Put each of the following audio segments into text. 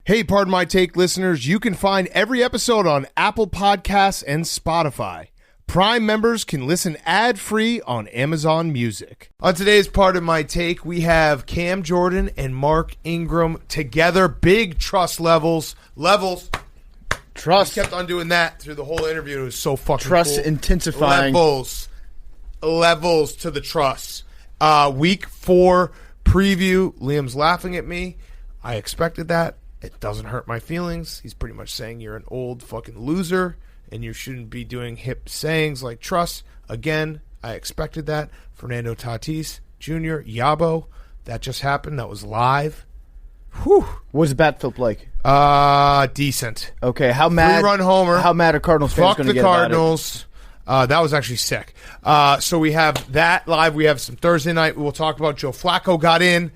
Hey, Pardon My Take listeners, you can find every episode on Apple Podcasts and Spotify. Prime members can listen ad-free on Amazon Music. On today's Pardon My Take, we have Cam Jordan and Mark Ingram together. Big Truss Levelz. Truss. We kept on doing that through the whole interview. It was so fucking Truss cool. intensifying. Levels to the Truss. Week 4 preview. Liam's laughing at me. I expected that. It doesn't hurt my feelings. He's pretty much saying you're an old fucking loser and you shouldn't be doing hip sayings like Truss. Again, I expected that. Fernando Tatis Jr., Yabo. That just happened. That was live. Whew. What was the bat flip like? Decent. Okay, how mad? 3-run homer. How mad are Cardinals fans going to get about it? Fuck the Cardinals. That was actually sick. So we have that live. We have some Thursday night. We'll talk about Joe Flacco got in.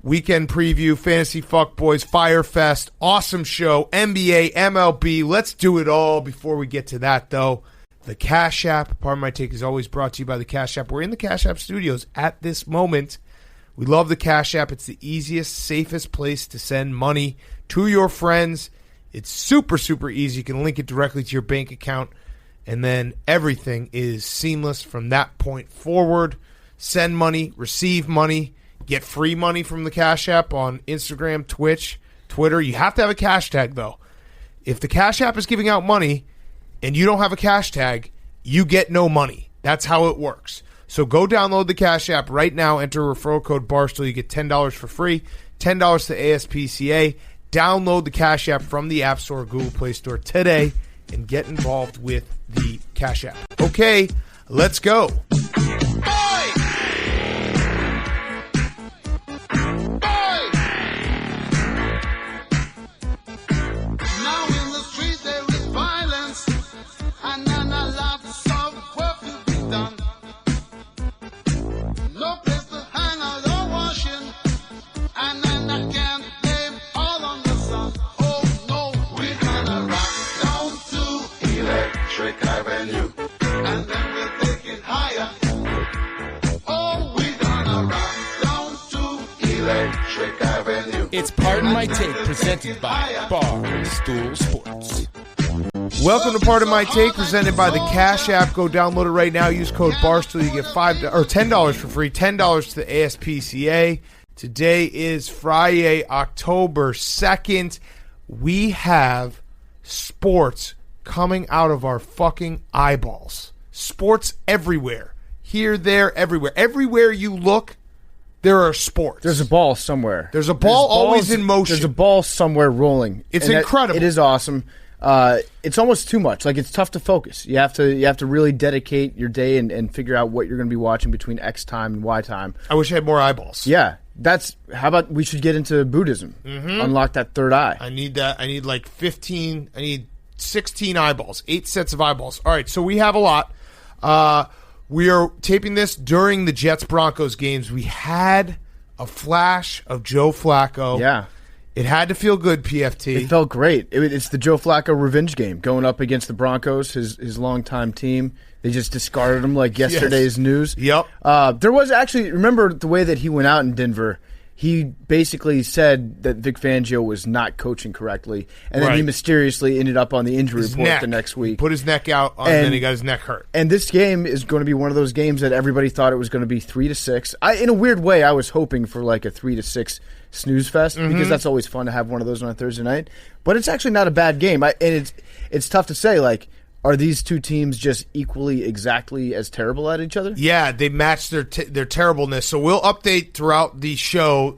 Weekend preview, Fantasy Fuccbois, Fyre Fest, awesome show, NBA, MLB. Let's do it all. Before we get to that, though, the Cash App. Pardon My Take is always brought to you by the Cash App. We're in the Cash App studios at this moment. We love the Cash App. It's the easiest, safest place to send money to your friends. It's super, super easy. You can link it directly to your bank account, and then everything is seamless from that point forward. Send money, receive money. Get free money from the Cash App on Instagram, Twitch, Twitter. You have to have a cash tag, though. If the Cash App is giving out money and you don't have a cash tag, you get no money. That's how it works. So go download the Cash App right now. Enter referral code Barstool. You get $10 for free, $10 to ASPCA. Download the Cash App from the App Store or Google Play Store today and get involved with the Cash App. Okay, let's go. It's Pardon My Take, presented by Barstool Sports. Welcome to Pardon My Take, presented by the Cash App. Go download it right now. Use code Barstool. You get $10 for free, $10 to the ASPCA. Today is Friday, October 2nd. We have sports coming out of our fucking eyeballs. Sports everywhere. Here, there, everywhere. Everywhere you look, there are sports. There's a ball somewhere. There's a ball always in motion. There's a ball somewhere rolling. It's incredible. It is awesome. It's almost too much. Like, it's tough to focus. You have to really dedicate your day and figure out what you're going to be watching between X time and Y time. I wish I had more eyeballs. Yeah. How about we should get into Buddhism? Mm-hmm. Unlock that third eye. I need that. I need like 15. I need 16 eyeballs. 8 sets of eyeballs. All right, so we have a lot. We are taping this during the Jets-Broncos games. We had a flash of Joe Flacco. Yeah. It had to feel good, PFT. It felt great. It's the Joe Flacco revenge game going up against the Broncos, his longtime team. They just discarded him like yesterday's news. Yep. There was actually, remember the way that he went out in Denver? He basically said that Vic Fangio was not coaching correctly, and then he mysteriously ended up on the injury report the next week. He put his neck out, and then he got his neck hurt. And this game is going to be one of those games that everybody thought it was going to be 3-6. In a weird way, I was hoping for like a 3-6 snooze fest because that's always fun to have one of those on a Thursday night. But it's actually not a bad game, and it's tough to say like. Are these two teams just equally exactly as terrible at each other? Yeah, they match their terribleness. So we'll update throughout the show.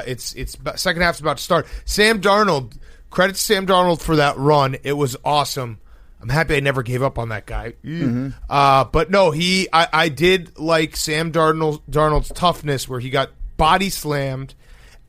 It's second half's about to start. Sam Darnold, credit to Sam Darnold for that run. It was awesome. I'm happy I never gave up on that guy. Mm-hmm. But no, I did like Sam Darnold's toughness where he got body slammed,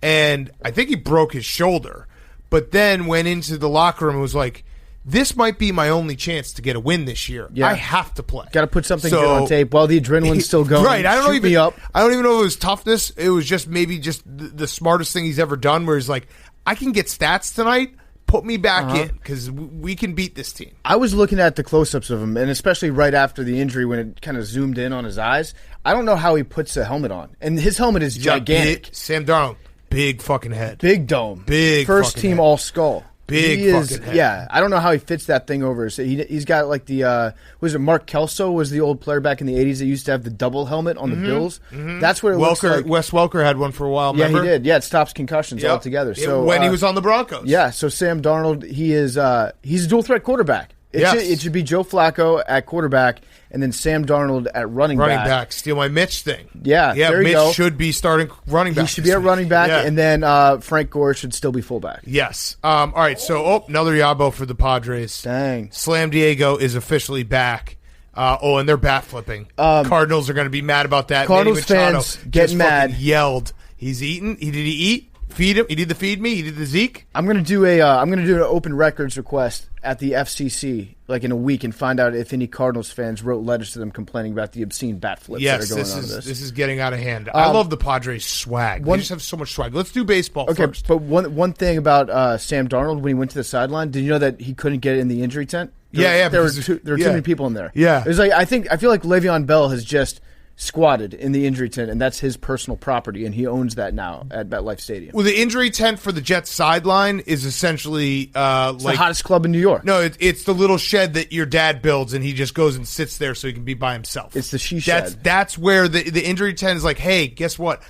and I think he broke his shoulder. But then went into the locker room and was like, this might be my only chance to get a win this year. Yeah. I have to play. Got to put something good on tape while the adrenaline's still going. Right. I don't even know if it was toughness. It was just maybe just the smartest thing he's ever done where he's like, I can get stats tonight. Put me back in because we can beat this team. I was looking at the close-ups of him, and especially right after the injury when it kind of zoomed in on his eyes. I don't know how he puts a helmet on. And his helmet is gigantic. Sam Darnold. big fucking head. Big dome. Big first fucking team head. all skull. Big fucking head. Yeah, I don't know how he fits that thing over. So he's got like the was it Mark Kelso was the old player back in the 80s that used to have the double helmet on the Bills. That's what it looks like. Wes Welker had one for a while. Yeah, remember? he did. Yeah, it stops concussions altogether. So when he was on the Broncos. Yeah, so Sam Darnold, he's a dual threat quarterback. It should be Joe Flacco at quarterback and then Sam Darnold at running back. Steal my Mitch thing. Yeah, there you Mitch go. should be starting running back. He should be at running back, and then Frank Gore should still be fullback. Yes. All right, so another Yabo for the Padres. Dang. Slam Diego is officially back. And they're bat flipping. Cardinals are going to be mad about that. Cardinals fans getting mad. Yelled. He's eaten. Did he eat? Feed him. He did the feed me. He did the Zeke. I'm gonna do an open records request at the FCC like in a week and find out if any Cardinals fans wrote letters to them complaining about the obscene bat flips that are going on with this. This is getting out of hand. I love the Padres swag. They just have so much swag. Let's do baseball first. But one thing about Sam Darnold when he went to the sideline, did you know that he couldn't get in the injury tent? There were too many people in there. Yeah, it was like I feel like Le'Veon Bell has just squatted in the injury tent, and that's his personal property, and he owns that now at MetLife Stadium. Well, the injury tent for the Jets sideline is essentially the hottest club in New York. No, it's the little shed that your dad builds, and he just goes and sits there so he can be by himself. It's the she shed. That's where the injury tent is like, hey, guess what?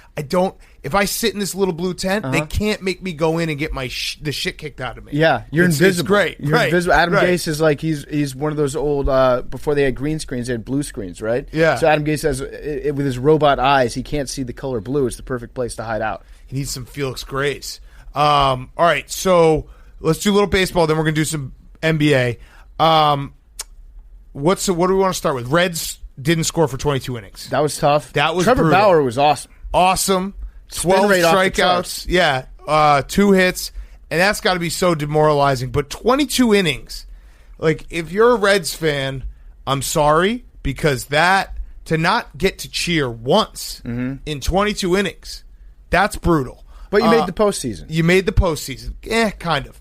If I sit in this little blue tent, they can't make me go in and get the shit kicked out of me. Yeah, you're invisible. It's great. You're invisible. Adam Gase is like he's one of those old before they had green screens, they had blue screens, right? Yeah. So Adam Gase says with his robot eyes, he can't see the color blue. It's the perfect place to hide out. He needs some Felix Grace. All right, so let's do a little baseball. Then we're gonna do some NBA. What do we want to start with? Reds didn't score for 22 innings. That was tough. That was Trevor brutal. Bauer was awesome. Awesome. 12 strikeouts. Yeah. 2 hits. And that's got to be so demoralizing. But 22 innings. Like, if you're a Reds fan, I'm sorry. Because to not get to cheer once in 22 innings, that's brutal. But you made the postseason. You made the postseason. Kind of.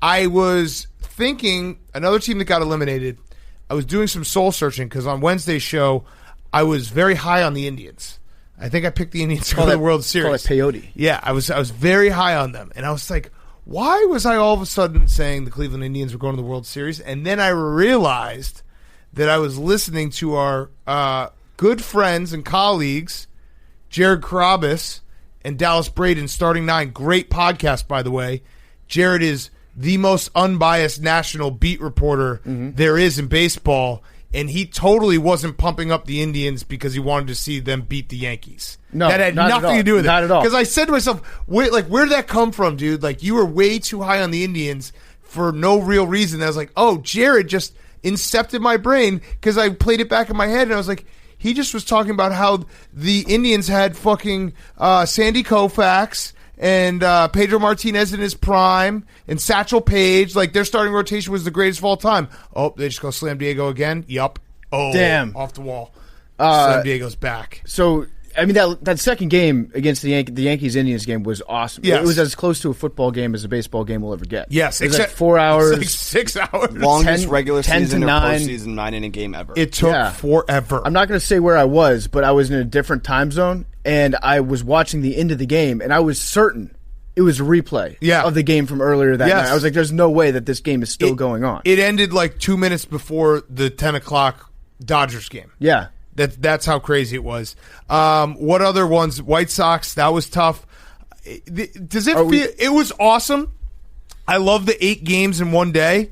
I was thinking, another team that got eliminated, I was doing some soul searching because on Wednesday's show, I was very high on the Indians. I think I picked the Indians to go to the World Series. Call it peyote. Yeah, I was very high on them. And I was like, why was I all of a sudden saying the Cleveland Indians were going to the World Series? And then I realized that I was listening to our good friends and colleagues, Jared Carabas and Dallas Braden, Starting 9. Great podcast, by the way. Jared is the most unbiased national beat reporter there is in baseball. And he totally wasn't pumping up the Indians because he wanted to see them beat the Yankees. No, that had nothing to do with it. Not at all. Because I said to myself, where did that come from, dude? Like, you were way too high on the Indians for no real reason. I was like, oh, Jared just incepted my brain because I played it back in my head, and I was like, he just was talking about how the Indians had fucking Sandy Koufax and Pedro Martinez in his prime, and Satchel Paige. Like, their starting rotation was the greatest of all time. Oh, they just go Slam Diego again? Yup. Oh, damn. Off the wall. Slam Diego's back. So, I mean, that second game against the Yankees-Indians game was awesome. Yes. It was as close to a football game as a baseball game will ever get. Yes. It was like 4 hours. It's like 6 hours. Longest regular 10 season to or 9. postseason 9-inning game ever. It took forever. I'm not going to say where I was, but I was in a different time zone, and I was watching the end of the game, and I was certain it was a replay of the game from earlier that night. I was like, there's no way that this game is still going on. It ended like 2 minutes before the 10 o'clock Dodgers game. Yeah. That's how crazy it was. What other ones? White Sox, that was tough. Does it feel... It was awesome. I love the 8 games in one day.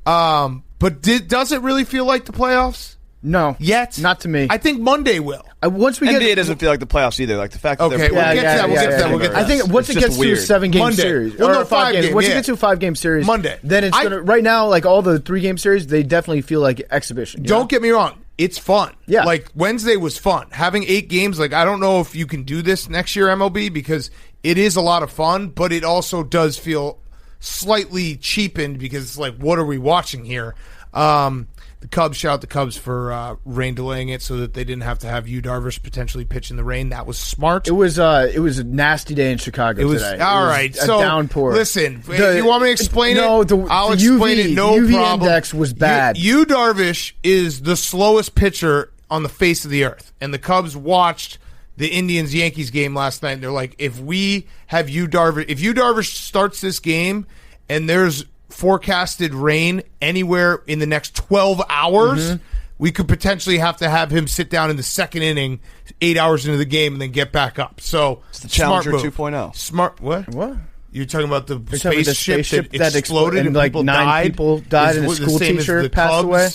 But does it really feel like the playoffs? No. Yet? Not to me. I think Monday will. Once we NBA doesn't feel like the playoffs either. Like the fact that we'll get to that. We'll get to that. I think once it gets to a 7-game series, well, no, 5 games. Once it gets to a 5-game series, Monday, then it's gonna. Right now, like all the 3-game series, they definitely feel like exhibition. Don't get me wrong. It's fun. Yeah. Like, Wednesday was fun. Having 8 games, like, I don't know if you can do this next year, MLB, because it is a lot of fun, but it also does feel slightly cheapened because it's like, what are we watching here? The Cubs, shout out the Cubs for rain delaying it so that they didn't have to have Yu Darvish potentially pitch in the rain. That was smart. It was a nasty day in Chicago today. All right. A downpour. Listen, if you want me to explain it? I'll explain it. No UV problem. Index was bad. Yu Darvish is the slowest pitcher on the face of the earth, and the Cubs watched the Indians-Yankees game last night. And they're like, if Yu Darvish starts this game and there's forecasted rain anywhere in the next 12 hours, we could potentially have to have him sit down in the second inning 8 hours into the game and then get back up. So it's the Challenger smart move. 2.0. Smart what? What? You're talking about the spaceship that exploded and like people 9 died? people died and a school teacher passed away?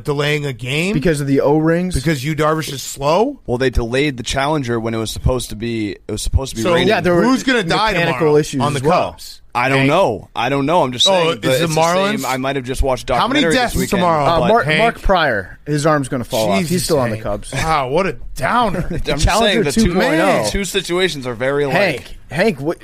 Delaying a game? Because of the O-rings? Because Yu Darvish is slow? Well, they delayed the Challenger when it was supposed to be So raining. yeah, there were who's going to die mechanical tomorrow issues on the as well. Cubs? I don't know. I'm just saying. is it it's Marlins? the same. I might have just watched How many documentary deaths this weekend, tomorrow? but Mark Pryor, his arm's going to fall off. Jesus, He's still on the Hank. Cubs. Wow, what a downer. I'm just Challenger saying the 2.0. two situations are very alike. Hank, what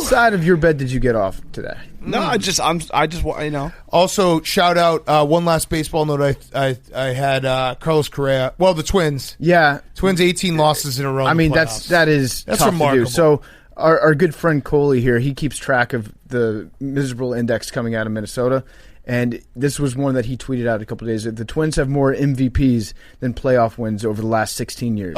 side of your bed did you get off today? No, I just you know. Also, shout out, one last baseball note. I had Carlos Correa. Well, the Twins. Yeah. Twins 18 losses in a row. I mean, that's that is That's tough remarkable. to do. So our good friend Coley here, he keeps track of the miserable index coming out of Minnesota, and this was one that he tweeted out a couple of days ago. The Twins have more MVPs than playoff wins over the last 16 years.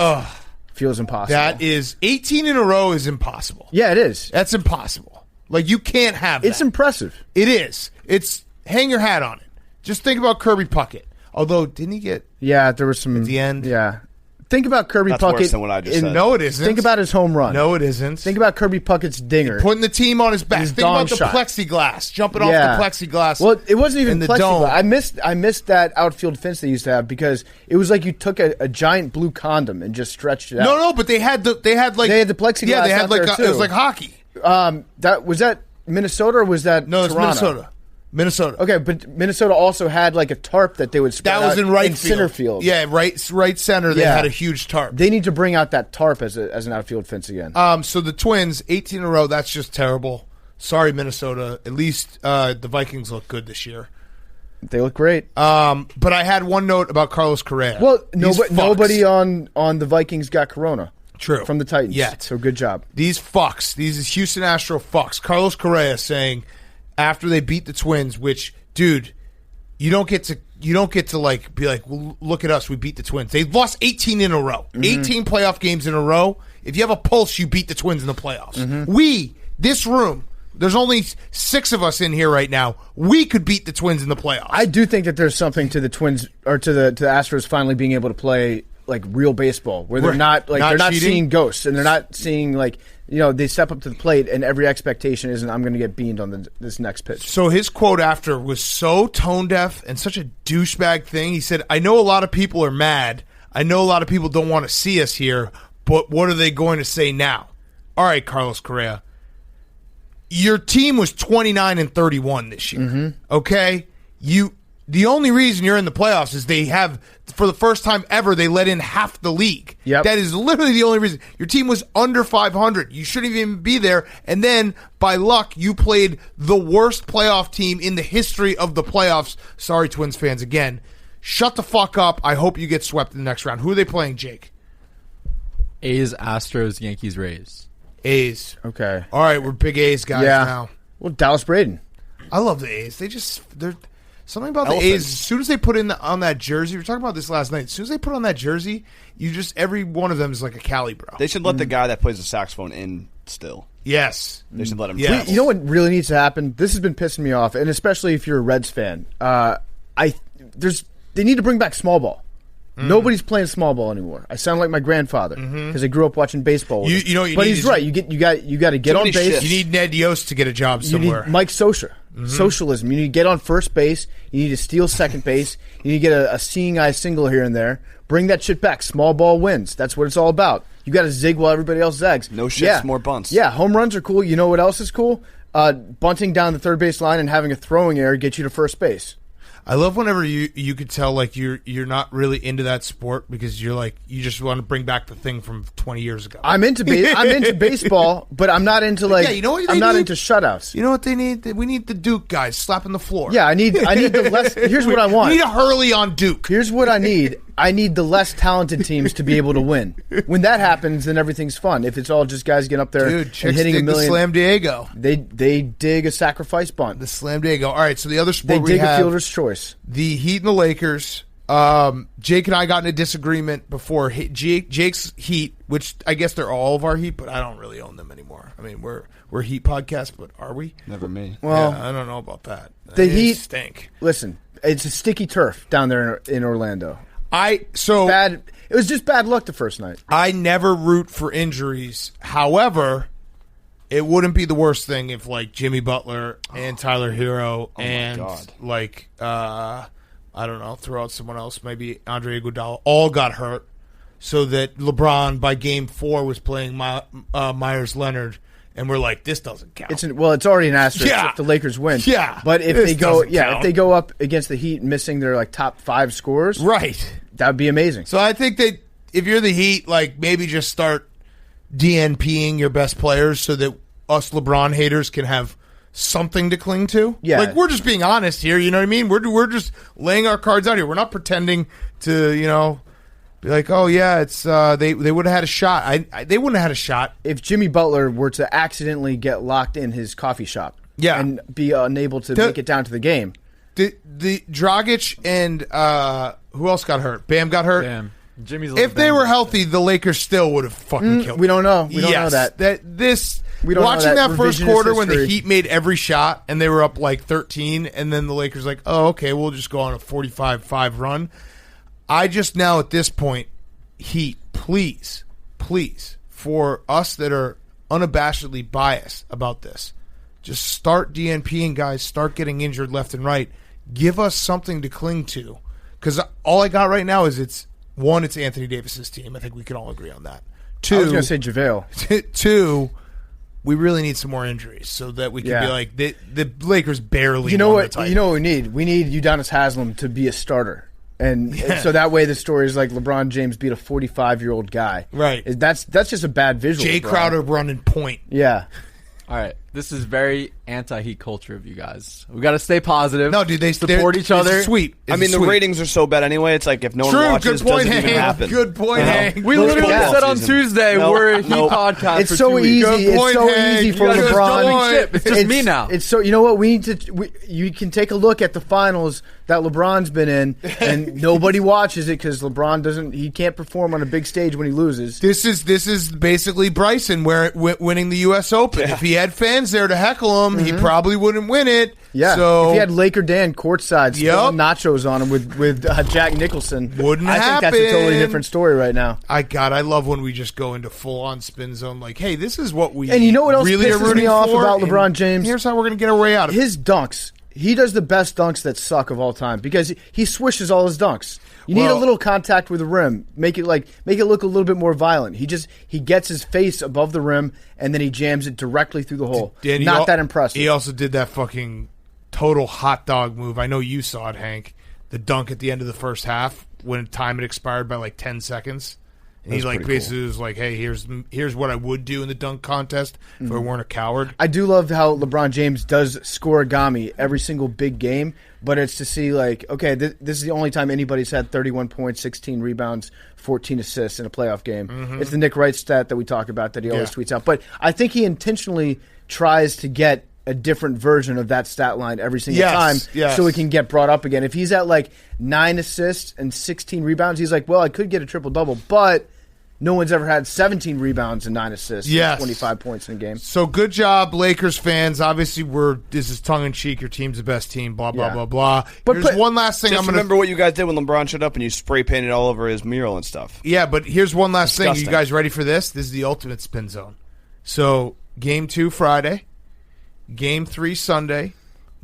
Feels impossible. That is 18 in a row is impossible. Yeah, it is. That's impossible. Like, you can't have that. It's impressive. It is. It's hang your hat on it. Just think about Kirby Puckett. Although, didn't he get Yeah, there was some at the end? Yeah. Think about Kirby That's Puckett. worse than what I just said. No, it isn't. Think about his home run. No, it isn't. Think about Kirby Puckett's dinger. Putting the team on his back. His Think about dong the shot. plexiglass. Jumping off the plexiglass. Well, it wasn't even in the plexiglass. dome. I missed that outfield fence they used to have because it was like you took a giant blue condom and just stretched it out. No, but they had the plexiglass. Yeah, they had out there too. It was like hockey. Was that Minnesota or was that No, it's Toronto? Minnesota. Okay, but Minnesota also had like a tarp that they would spread That was out in right in field. center field. Yeah, right center. They Yeah. had a huge tarp. They need to bring out that tarp as an outfield fence again. So the Twins, 18 in a row. That's just terrible. Sorry, Minnesota. At least the Vikings look good this year. They look great. But I had one note about Carlos Correa. Well, These fucks. nobody on the Vikings got corona. True. From the Titans. Yet. So good job. These fucks, these Houston Astro fucks. Carlos Correa saying after they beat the Twins, which, dude, you don't get to like be like, well, look at us, we beat the Twins. They lost 18 in a row. 18 playoff games in a row. If you have a pulse, you beat the Twins in the playoffs. This room, there's only 6 of us in here right now. We could beat the Twins in the playoffs. I do think that there's something to the Twins or to the Astros finally being able to play like real baseball, where they're not cheating. seeing ghosts and they're not seeing like, you know, they step up to the plate and every expectation isn't I'm going to get beamed on this next pitch. So his quote after was so tone deaf and such a douchebag thing. He said, "I know a lot of people are mad. I know a lot of people don't want to see us here, but what are they going to say now?" All right, Carlos Correa, your team was 29-31 this year. Okay, the only reason you're in the playoffs is they have, for the first time ever, they let in half the league. Yep. That is literally the only reason. Your team was under 500. You shouldn't even be there. And then, by luck, you played the worst playoff team in the history of the playoffs. Sorry, Twins fans, again. Shut the fuck up. I hope you get swept in the next round. Who are they playing, Jake? A's, Astros, Yankees, Rays. A's. Okay. All right, we're big A's guys now. Well, Dallas Braden. I love the A's. They're something about Elephant. the A's. As soon as they put on that jersey, we were talking about this last night. As soon as they put on that jersey, every one of them is like a Cali bro. They should let the guy that plays the saxophone in still. Yes. They should let him. Yeah. You know what really needs to happen? This has been pissing me off, and especially if you're a Reds fan. They need to bring back small ball. Nobody's playing small ball anymore. I sound like my grandfather because I grew up watching baseball. With him. You know what you but need he's is- right. You got to get on many base. shifts. You need Ned Yost to get a job You somewhere. need Mike Scioscia. Socialism. You need to get on first base. You need to steal second base. You need to get a seeing eye single here and there. Bring that shit back. Small ball wins. That's what it's all about. You got to zig while everybody else zags. No shits, more bunts. Yeah, home runs are cool. You know what else is cool? Bunting down the third base line and having a throwing error get you to first base. I love whenever you could tell like you're not really into that sport because you're like you just want to bring back the thing from 20 years ago. I'm into baseball, but I'm not into like Yeah, you know what they I'm not need? into shutouts. You know what they need? We need the Duke guys slapping the floor. Yeah, I need the less. Here's what I want. We need a Hurley on Duke. Here's what I need. I need the less talented teams to be able to win. When that happens, then everything's fun. If it's all just guys getting up there Dude, and chicks hitting a dig the million, Slam Diego. they dig a sacrifice bunt. The Slam Diego. All right, so the other They sport we dig a have, fielder's choice. the Heat and the Lakers. Jake and I got in a disagreement before Jake's Heat, which I guess they're all of our Heat, but I don't really own them anymore. I mean, we're Heat podcast, but are we? Never me. Well, yeah, I don't know about that. The Heat stink. Listen, it's a sticky turf down there in Orlando. It was just bad luck the first night. I never root for injuries. However, it wouldn't be the worst thing if like Jimmy Butler and Tyler Hero and like I don't know, throw out someone else, maybe Andre Iguodala, all got hurt, so that LeBron by Game 4 was playing Myers Leonard. And we're like, this doesn't count. It's already an asterisk if the Lakers win. Yeah, but if they go up against the Heat, missing their like top 5 scorers, right, that would be amazing. So I think that if you're the Heat, like maybe just start DNPing your best players so that us LeBron haters can have something to cling to. Yeah, like we're just being honest here. You know what I mean? We're just laying our cards out here. We're not pretending to be like, oh yeah, it's they would have had a shot. They wouldn't have had a shot if Jimmy Butler were to accidentally get locked in his coffee shop. Yeah, and be unable to make it down to the game. The Dragic and who else got hurt? Bam got hurt. Bam. Jimmy's. If they were healthy, the Lakers still would have fucking killed. We don't know. We don't know that. Watching that first quarter when the Heat made every shot and they were up like 13, and then the Lakers like, oh okay, we'll just go on a 45-5 run. I just now at this point, Heat, please, for us that are unabashedly biased about this, just start DNPing guys, start getting injured left and right. Give us something to cling to. Because all I got right now is it's Anthony Davis's team. I think we can all agree on that. 2, I was going to say JaVale. 2, we really need some more injuries so that we can be like, the Lakers barely You know won what? the title. You know what we need? We need Udonis Haslem to be a starter. And so that way the story is like LeBron James beat a 45-year-old guy. Right. That's just a bad visual. Jay Crowder running point. Yeah. All right. This is very anti-Heat culture of you guys. We got to stay positive. No, dude, they support each other. It's sweet. I mean, the ratings are so bad anyway. It's like if no one watches, good point, it doesn't even happen. Good point, Hank. We literally said on Tuesday we're a Heat podcast. It's for so 2 weeks. easy. It's so easy for LeBron. It's just me now. It's so, you know what? You can take a look at the finals that LeBron's been in, and nobody watches it because LeBron he can't perform on a big stage when he loses. This is basically Bryson winning the U.S. Open. Yeah. If he had fans there to heckle him, he probably wouldn't win it. Yeah, so, if he had Laker Dan courtside spilling nachos on him with Jack Nicholson, wouldn't happen. I think that's a totally different story right now. I love when we just go into full-on spin zone. Like, hey, this is what we and you know what else really pisses me off about LeBron James? Here's how we're going to get our way out of it. His dunks. He does the best dunks that suck of all time because he swishes all his dunks. You need a little contact with the rim. Make it look a little bit more violent. He gets his face above the rim and then he jams it directly through the hole. Not that impressive. He also did that fucking total hot dog move. I know you saw it, Hank. The dunk at the end of the first half when time had expired by like 10 seconds. And he like basically was like, "Hey, here's what I would do in the dunk contest if I weren't a coward." I do love how LeBron James does scoreagami every single big game, but it's to see like, okay, this is the only time anybody's had 31 points, 16 rebounds, 14 assists in a playoff game. It's the Nick Wright stat that we talk about that he always tweets out. But I think he intentionally tries to get a different version of that stat line every single time so he can get brought up again. If he's at like 9 assists and 16 rebounds, he's like, well, I could get a triple-double, but no one's ever had 17 rebounds and 9 assists and 25 points in a game. So good job, Lakers fans. Obviously, this is tongue-in-cheek. Your team's the best team, blah, blah, blah, blah. But here's one last thing. Just remember what you guys did when LeBron showed up and you spray-painted all over his mural and stuff. Yeah, but here's one last thing. You guys ready for this? This is the ultimate spin zone. So, Game 2 Friday, Game 3 Sunday,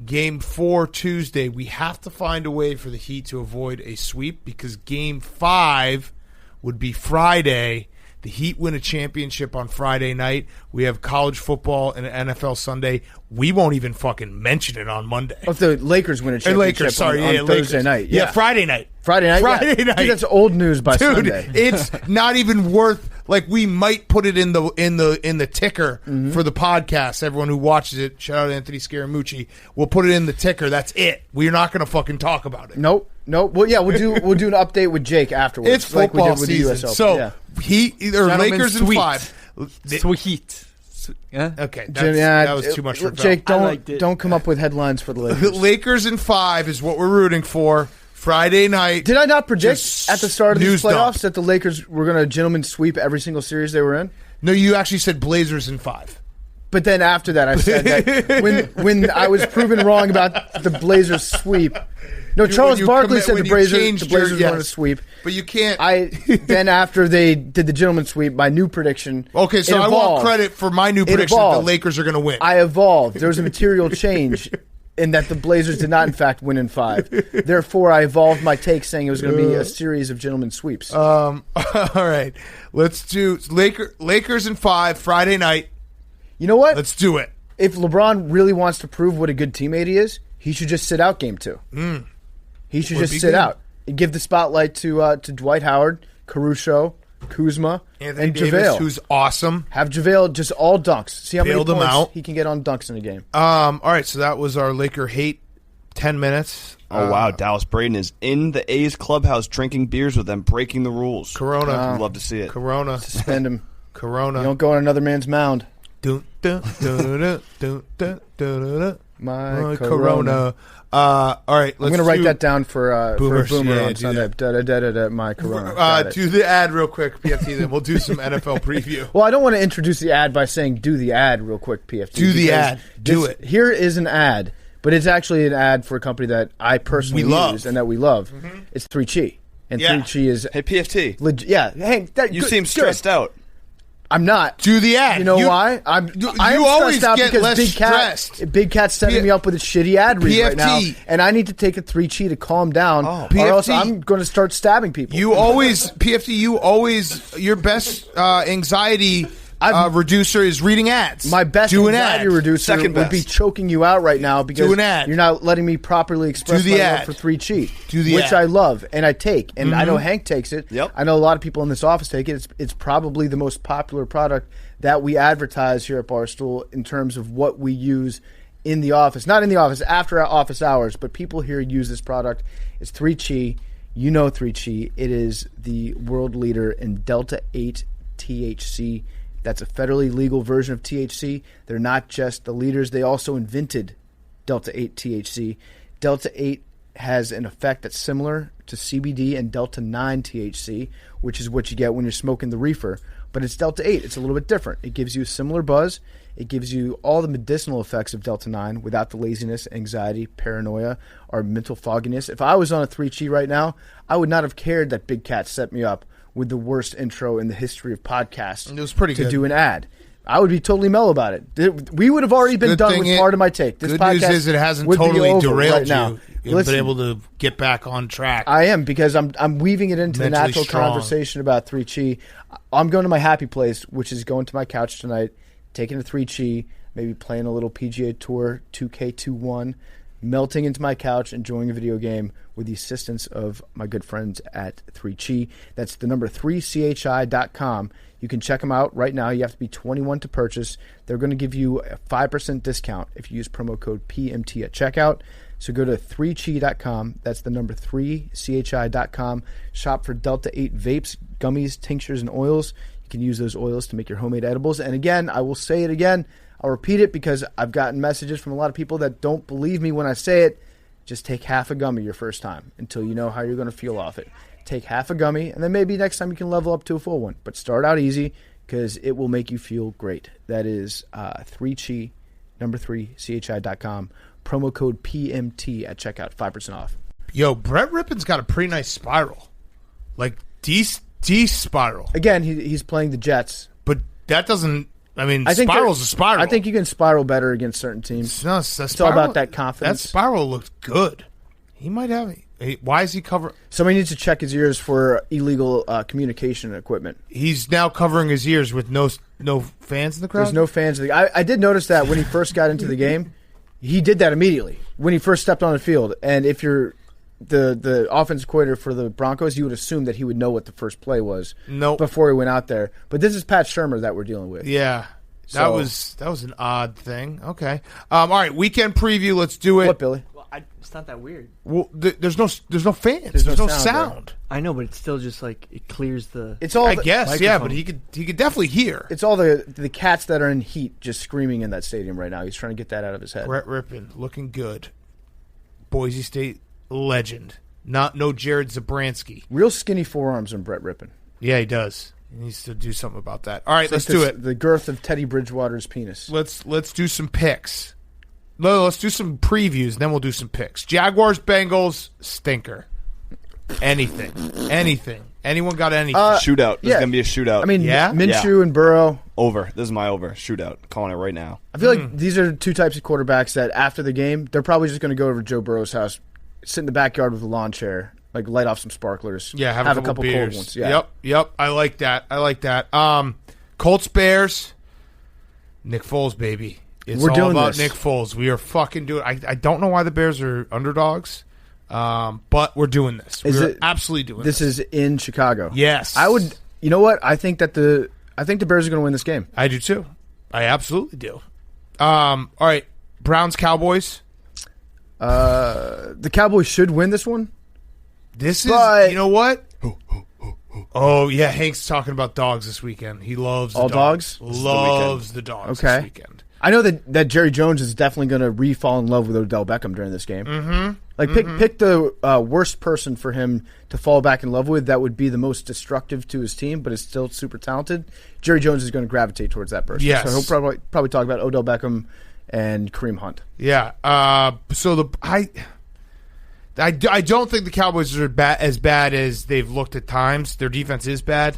Game 4 Tuesday. We have to find a way for the Heat to avoid a sweep because Game 5 would be Friday. The Heat win a championship on Friday night. We have college football and NFL Sunday. We won't even fucking mention it on Monday. If the Lakers win a championship on Thursday night. Yeah, Friday night. Friday night? Dude, that's old news by Sunday. It's not even worth. Like, we might put it in the ticker for the podcast. Everyone who watches it, shout out to Anthony Scaramucci, we'll put it in the ticker. That's it. We're not going to fucking talk about it. Nope. Well, yeah, we'll do an update with Jake afterwards. It's football like we did with season. The US Open. So Lakers in 5. Sweet. Yeah. Okay, that was too much for Jake, don't come up with headlines for the Lakers. Lakers in 5 is what we're rooting for. Friday night. Did I not predict Just at the start of these news playoffs dump. that the Lakers were going to gentlemen sweep every single series they were in? No, you actually said Blazers in 5. But then after that, I said that when I was proven wrong about the Blazers sweep. No, Charles Barkley said the Blazers were going to sweep. But you can't. Then after they did the gentleman sweep, my new prediction. Okay, so I want credit for my new prediction that the Lakers are going to win. I evolved. There was a material change in that the Blazers did not, in fact, win in 5. Therefore, I evolved my take saying it was going to be a series of gentlemen sweeps. All right, let's do Lakers in 5 Friday night. You know what? Let's do it. If LeBron really wants to prove what a good teammate he is, he should just sit out Game 2. He should just sit out and give the spotlight to Dwight Howard, Caruso, Kuzma, Anthony and Davis, JaVale. who's awesome. Have JaVale just all dunks. See how Bailed many him points out. he can get on dunks in a game. All right, so that was our Laker hate 10 minutes. Oh, wow. Dallas Braden is in the A's clubhouse drinking beers with them, breaking the rules. Corona. I'd love to see it. Corona. Suspend him. Corona. You don't go on another man's mound. My Corona. All right, let's I'm going to write that down for Boomers. a Boomer Yeah, on do Sunday. My Corona. Got it. do the ad real quick, PFT, then we'll do some NFL preview. Well, I don't want to introduce the ad by saying do the ad real quick, PFT. Do the because ad. Do it. Here is an ad, but it's actually an ad for a company that I personally love. use and that we love. It's 3Chi. And Yeah. 3Chi is... Hey, PFT, Yeah, hey, you seem stressed out. I'm not. Do the ad. You know why? I'm always stressed out get because less Big Cat's setting me up with a shitty ad read right now, PFT. and I need to take a 3Chi to calm down, or else PFT. I'm going to start stabbing people. PFT, your best anxiety reducer is reading ads. My best do an anxiety ad. reducer Second would be best. choking you out right now because Do an ad. you're not letting me properly express Do the my ad. love for 3Chi, Do the which ad. I love and I take. And I know Hank takes it. Yep. I know a lot of people in this office take it. It's probably the most popular product that we advertise here at Barstool in terms of what we use in the office. Not in the office, after our office hours, but people here use this product. It's 3Chi. You know 3Chi. It is the world leader in Delta 8 THC. That's a federally legal version of THC. They're not just the leaders. They also invented Delta 8 THC. Delta 8 has an effect that's similar to CBD and Delta 9 THC, which is what you get when you're smoking the reefer. But it's Delta 8. It's a little bit different. It gives you a similar buzz. It gives you all the medicinal effects of Delta 9 without the laziness, anxiety, paranoia, or mental fogginess. If I was on a 3Chi right now, I would not have cared that Big Cat set me up with the worst intro in the history of podcasts. It was pretty to good. do an ad. I would be totally mellow about it. We would have already been Good done thing with part of my take. This Good podcast news is it hasn't would be totally over derailed right now. You've Listen, been able to get back on track. I am, because I'm weaving it into the Mentally natural strong. conversation about 3Chi. I'm going to my happy place, which is going to my couch tonight, taking a 3Chi, maybe playing a little PGA Tour 2K21, melting into my couch, enjoying a video game with the assistance of my good friends at 3Chi. That's the number 3chi.com. You can check them out right now. You have to be 21 to purchase. They're going to give you a 5% discount if you use promo code PMT at checkout. So go to 3chi.com. That's the number 3chi.com. Shop for Delta 8 vapes, gummies, tinctures, and oils. You can use those oils to make your homemade edibles. And again, I will say it again. I'll repeat it because I've gotten messages from a lot of people that don't believe me when I say it. Just take half a gummy your first time until you know how you're going to feel off it. Take half a gummy, and then maybe next time you can level up to a full one. But start out easy because it will make you feel great. That is 3chi, number 3chi.com. Promo code PMT at checkout, 5% off. Yo, Brett Rippon's got a pretty nice spiral. Like, D spiral. Again, he's playing the Jets. But that doesn't... I mean, I think spiral's a spiral. I think you can spiral better against certain teams. No, It's all about that confidence. That spiral looked good. He might have... Why is he covering... Somebody needs to check his ears for illegal communication equipment. He's now covering his ears with no fans in the crowd? There's no fans. I did notice that when he first got into the game, he did that immediately when he first stepped on the field. And if you're the offensive coordinator for the Broncos, you would assume that he would know what the first play was before he went out there. But this is Pat Shurmur that we're dealing with. Yeah. That was an odd thing. Okay. All right, weekend preview. Let's do it. What, Billy? Well, it's not that weird. Well, there's no fans. There's no sound. I know, but it's still just like it clears the. It's all I guess, yeah, microphone. but he could definitely hear. It's all the cats that are in heat just screaming in that stadium right now. He's trying to get that out of his head. Brett Rippon looking good. Boise State legend. No Jared Zabransky. Real skinny forearms on Brett Rippon. Yeah, he does. He needs to do something about that. All right, It's let's like do it. The girth of Teddy Bridgewater's penis. Let's do some picks. No, let's do some previews, then we'll do some picks. Jaguars, Bengals, stinker. Anything. Anyone got anything? Shootout. There's yeah. going to be a shootout. I mean, Yeah? Minshew and Burrow. Over. This is my over. Shootout. Calling it right now. I feel like these are two types of quarterbacks that after the game, they're probably just going to go over to Joe Burrow's house, sit in the backyard with a lawn chair, like light off some sparklers. Yeah, have a couple beers. cold ones. Yeah. Yep. I like that. Colts, Bears, Nick Foles, baby. It's We're all doing about this. Nick Foles. We are fucking doing. I don't know why the Bears are underdogs, but we're doing this. We're absolutely doing this. This is in Chicago. Yes. I would. You know what? I think the Bears are going to win this game. I do too. I absolutely do. All right, Browns, Cowboys. The Cowboys should win this one. This is. But- You know what? Oh yeah, Hank's talking about dogs this weekend. He loves the All dogs. dogs? Loves the dogs Okay. this weekend. I know that Jerry Jones is definitely going to re-fall in love with Odell Beckham during this game. Mm-hmm. Like, pick the worst person for him to fall back in love with that would be the most destructive to his team, but is still super talented. Jerry Jones is going to gravitate towards that person. Yes. So he'll probably talk about Odell Beckham and Kareem Hunt. Yeah. So I don't think the Cowboys are as bad as they've looked at times. Their defense is bad.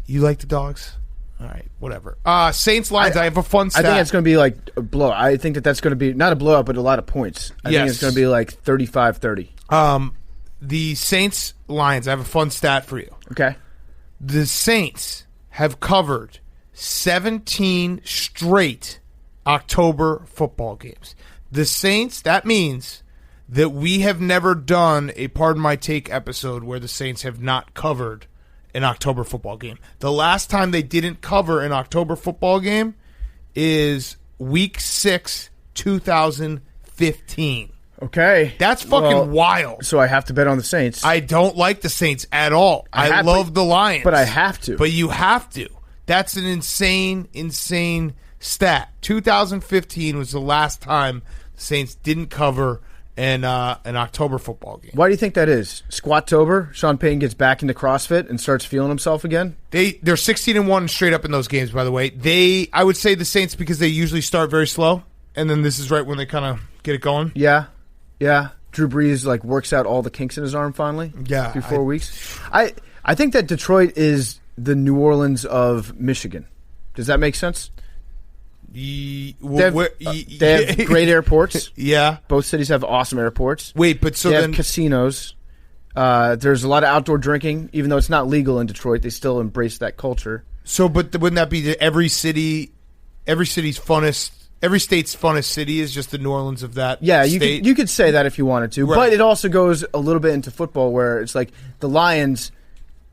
You like the dogs? All right, whatever. Saints, Lions. I have a fun stat. I think it's going to be like a blowout. I think that's going to be not a blowout, but a lot of points. I think it's going to be like 35-30. The Saints, Lions. I have a fun stat for you. Okay. The Saints have covered 17 straight October football games. The Saints, that means that we have never done a Pardon My Take episode where the Saints have not covered an October football game. The last time they didn't cover an October football game is Week 6, 2015. Okay. That's fucking wild. So I have to bet on the Saints. I don't like the Saints at all. I love the Lions. But I have to. But you have to. That's an insane stat. 2015 was the last time the Saints didn't cover an October football game. Why do you think that is? Squattober? Sean Payton gets back into CrossFit and starts feeling himself again? They're 16-1 straight up in those games, by the way. I would say the Saints because they usually start very slow, and then this is right when they kind of get it going. Yeah. Drew Brees works out all the kinks in his arm finally. Yeah, through 4 weeks. I think that Detroit is the New Orleans of Michigan. Does that make sense? They have great airports. Yeah. Both cities have awesome airports. Wait, but so they then have casinos. There's a lot of outdoor drinking, even though it's not legal in Detroit. They still embrace that culture. So, but wouldn't that be every state's funnest city is just the New Orleans of that? Yeah, state? you could say that if you wanted to, Right. but it also goes a little bit into football where it's like the Lions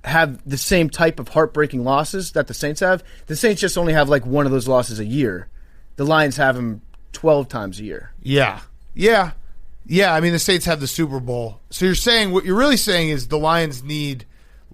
have the same type of heartbreaking losses that the Saints have. The Saints just only have one of those losses a year. The Lions have them 12 times a year. Yeah. I mean, the Saints have the Super Bowl. So what you're really saying is the Lions need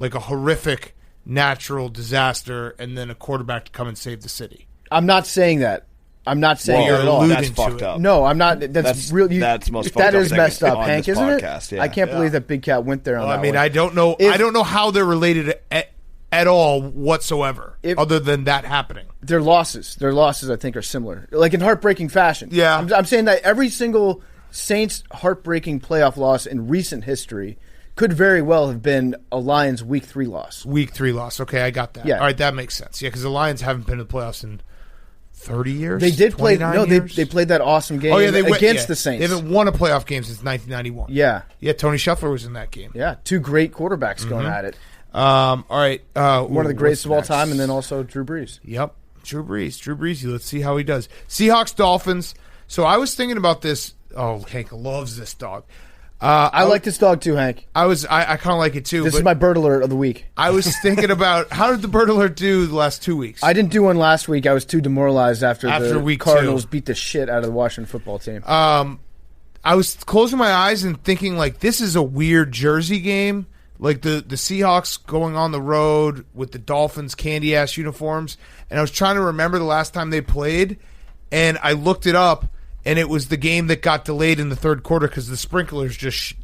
a horrific natural disaster and then a quarterback to come and save the city. I'm not saying that. I'm not saying You're that at all. alluding That's to fucked it. up. No, I'm not. That's really. That's most fucked that up is thing messed up, on Hank, this isn't podcast, it? yeah. I can't believe that Big Cat went there on that I mean, one. I don't know. I don't know how they're related at all whatsoever, other than that happening. Their losses, I think, are similar, in heartbreaking fashion. Yeah. I'm saying that every single Saints heartbreaking playoff loss in recent history could very well have been a Lions Week 3 loss. Week 3 loss. Okay, I got that. Yeah. All right, that makes sense. Yeah, because the Lions haven't been in the playoffs in 30 years. They did play. 29 No, years? they played that awesome game against the Saints. They haven't won a playoff game since 1991. Yeah. Tony Scheffler was in that game. Yeah, two great quarterbacks going at it. All right. One of the greatest of all next? time, and then also Drew Brees. Yep. Drew Brees. Let's see how he does. Seahawks, Dolphins. So I was thinking about this. Oh, Hank loves this dog. I like this dog too, Hank. I kind of like it too. This but is my bird alert of the week. I was thinking about how did the bird alert do the last 2 weeks? I didn't do one last week. I was too demoralized after the week Cardinals 2. beat the shit out of the Washington football team. I was closing my eyes and thinking this is a weird Jersey game. The Seahawks going on the road with the Dolphins candy ass uniforms, and I was trying to remember the last time they played, and I looked it up, and it was the game that got delayed in the third quarter because the sprinklers just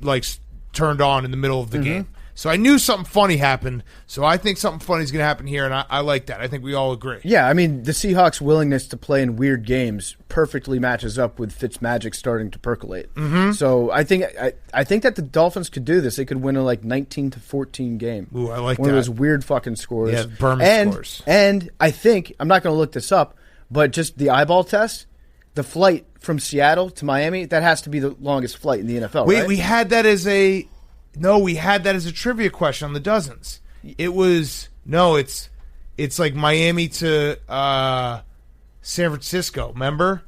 turned on in the middle of the game. So I knew something funny happened. So I think something funny is going to happen here, and I like that. I think we all agree. Yeah, I mean, the Seahawks' willingness to play in weird games perfectly matches up with Fitzmagic starting to percolate. So I think that the Dolphins could do this. They could win a 19-14 game. Ooh, I like one that. of those weird fucking scores. Yeah, Berman scores. And I think I'm not going to look this up, but just the eyeball test, the flight from Seattle to Miami, that has to be the longest flight in the NFL. Wait, right? we had that as a trivia question on the dozens. It was it's like Miami to San Francisco. Remember?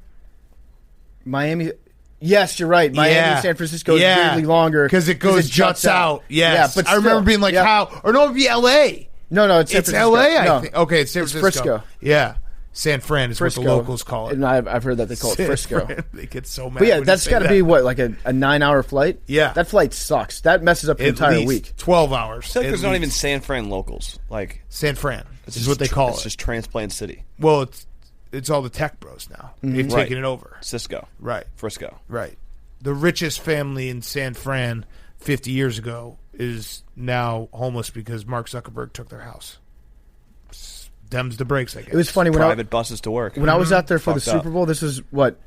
Miami. Yes, you're right. Miami and San Francisco is weirdly longer because it juts out. Yes, yeah, but I remember being like, how? Or no, it'd be L.A. No, it's San Francisco. L.A. I No. think. Okay, it's San Francisco. Frisco. Yeah, San Fran is Frisco. what the locals call it. And I've heard that they call it San Frisco. Fran. They get so mad. But yeah, when that's you say got to that. be what, like a 9-hour flight? Yeah. That flight sucks. That messes up the At entire least week. 12 hours. I feel like At there's not least. even San Fran locals. Like San Fran. it's Is just what they call It's it. just transplant city. Well, it's all the tech bros now. They've Right. taken it over. Cisco, Right. Frisco. Right. The richest family in San Fran 50 years ago is now homeless because Mark Zuckerberg took their house. Dems the brakes, I guess. It was funny Private buses to work. when I was out there for the Fucked up. Super Bowl. This is what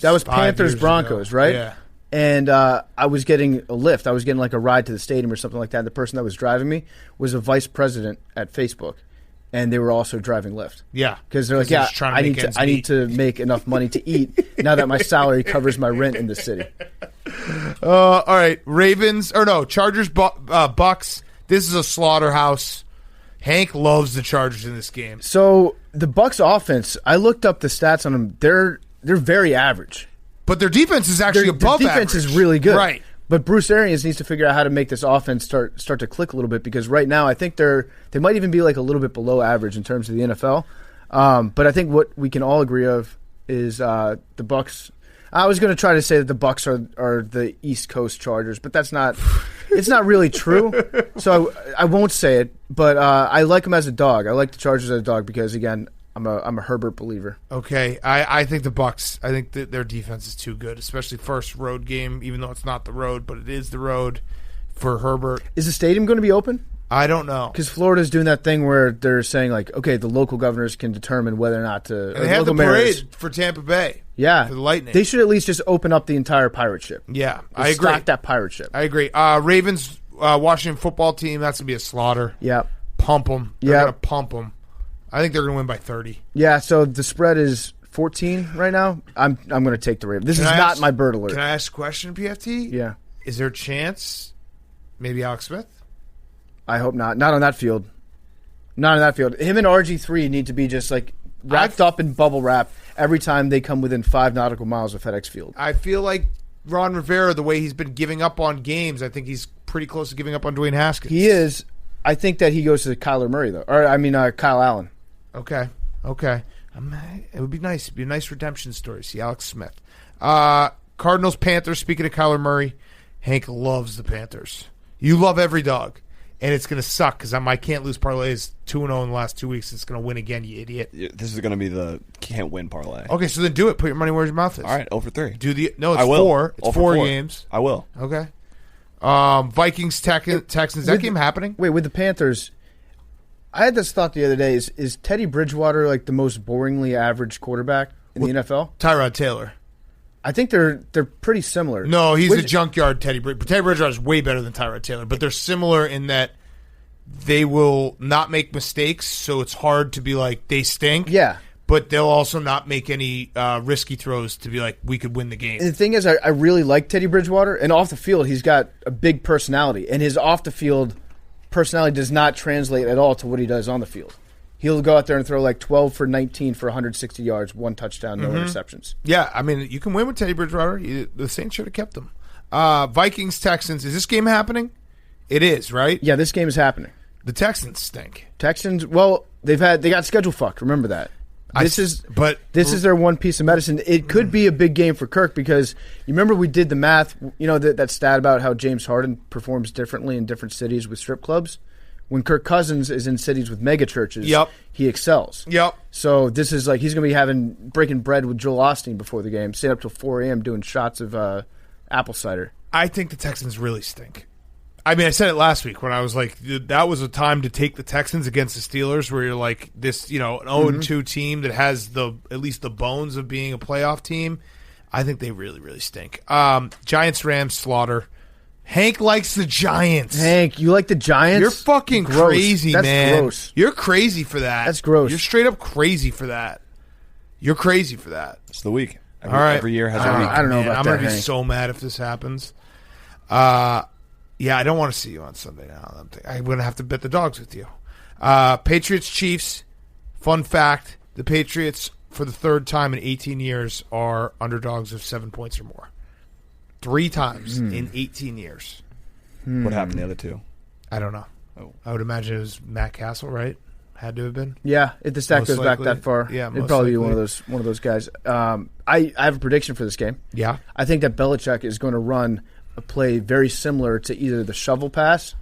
that was 5 Panthers years Broncos, ago. right? Yeah. And I was getting a lift. I was getting like a ride to the stadium or something like that. And the person that was driving me was a vice president at Facebook, and they were also driving Lyft. Yeah. Because they're like, they're yeah, just trying to I make need to, ends I need meet." to make enough money to eat now that my salary covers my rent in the city. All right. Chargers, Bucks. This is a slaughterhouse. Hank loves the Chargers in this game. So the Bucks offense, I looked up the stats on them. They're very average. But their defense is actually above their defense average. is really good. Right. But Bruce Arians needs to figure out how to make this offense start to click a little bit, because right now I think they might even be like a little bit below average in terms of the NFL. But I think what we can all agree of is the Bucks. I was going to try to say that the Bucks are the East Coast Chargers, but that's not. It's not really true. So I won't say it. But I like them as a dog. I like the Chargers as a dog because, again, I'm a Herbert believer. Okay, I think the Bucks. I think that their defense is too good, especially first road game. Even though it's not the road, but it is the road for Herbert. Is the stadium going to be open? I don't know Because Florida's doing that thing where they're saying, like, okay, the local governors can determine whether or not to. And they have the parade for Tampa Bay. Yeah, for the Lightning. They should at least just open up the entire pirate ship. Yeah, Just I agree. Stock that pirate ship. I agree. Ravens, Washington football team. That's gonna be a slaughter. Yeah, Pump them. They're Yeah. gonna pump them. I think they're gonna win by 30. yeah. So the spread is 14 right now. I'm going to take the Ravens. This is not my bird alert. Can I ask a question, PFT? Yeah, Is there a chance? Maybe Alex Smith. I hope not. Not on that field. Not on that field. Him and RG3 need to be just like wrapped up in bubble wrap every time they come within 5 nautical miles of FedEx Field. I feel like Ron Rivera, the way he's been giving up on games, I think he's pretty close to giving up on Dwayne Haskins. He is. I think that he goes to Kyler Murray though, or I mean Kyle Allen. Okay. It would be nice. It'd be a nice redemption story. See Alex Smith. Cardinals, Panthers. Speaking of Kyler Murray, Hank loves the Panthers. You love every dog. And it's going to suck because my Can't Lose Parlay is 2-0 in the last 2 weeks. It's going to win again, you idiot. This is going to be the can't win parlay. Okay, so then do it. Put your money where your mouth is. All right, 0 for 3. It's I will. 4. It's 0 for 4 4. games. I will. Okay. Vikings, Texans. That game happening? Wait, with the Panthers, I had this thought the other day. Is Teddy Bridgewater like the most boringly average quarterback in the NFL? Tyrod Taylor. I think they're pretty similar. No, he's a junkyard Teddy Bridgewater. Teddy Bridgewater is way better than Tyrod Taylor, but they're similar in that they will not make mistakes, so it's hard to be like, they stink. Yeah. But they'll also not make any risky throws to be like, we could win the game. And the thing is, I really like Teddy Bridgewater, and off the field, he's got a big personality, and his off the field personality does not translate at all to what he does on the field. He'll go out there and throw like 12 for 19 for 160 yards, 1 touchdown, no interceptions. Yeah, I mean, you can win with Teddy Bridgewater. The Saints should have kept him. Vikings, Texans. Is this game happening? It is, right? Yeah, this game is happening. The Texans stink. Texans, well, they got schedule fucked. Remember that. This is their one piece of medicine. It could be a big game for Kirk because you remember we did the math. You know that stat about how James Harden performs differently in different cities with strip clubs. When Kirk Cousins is in cities with mega churches, he excels. Yep. So this is like he's going to be breaking bread with Joel Osteen before the game, staying up till 4 a.m. doing shots of apple cider. I think the Texans really stink. I mean, I said it last week when I was like, that was a time to take the Texans against the Steelers, where you're like this, an 0-2 team that has at least the bones of being a playoff team. I think they really, really stink. Giants, Rams, slaughter. Hank likes the Giants. Hank, you like the Giants? You're fucking Gross. crazy, That's man. gross. You're crazy for that. That's gross. You're straight up crazy for that. You're crazy for that. It's the week. All right. Every year has a week. I don't know Man, about I'm that, gonna be Hank. so mad if this happens. Yeah, I don't want to see you on Sunday now. I'm going to have to bet the dogs with you. Patriots, Chiefs. Fun fact, the Patriots, for the third time in 18 years, are underdogs of 7 points or more. 3 times in 18 years. What happened the other two? I don't know. Oh. I would imagine it was Matt Castle, right? Had to have been. Yeah, if the stack Most goes back likely. that far, Yeah, it'd most probably be likely. one of those guys. I have a prediction for this game. Yeah. I think that Belichick is going to run a play very similar to either the shovel pass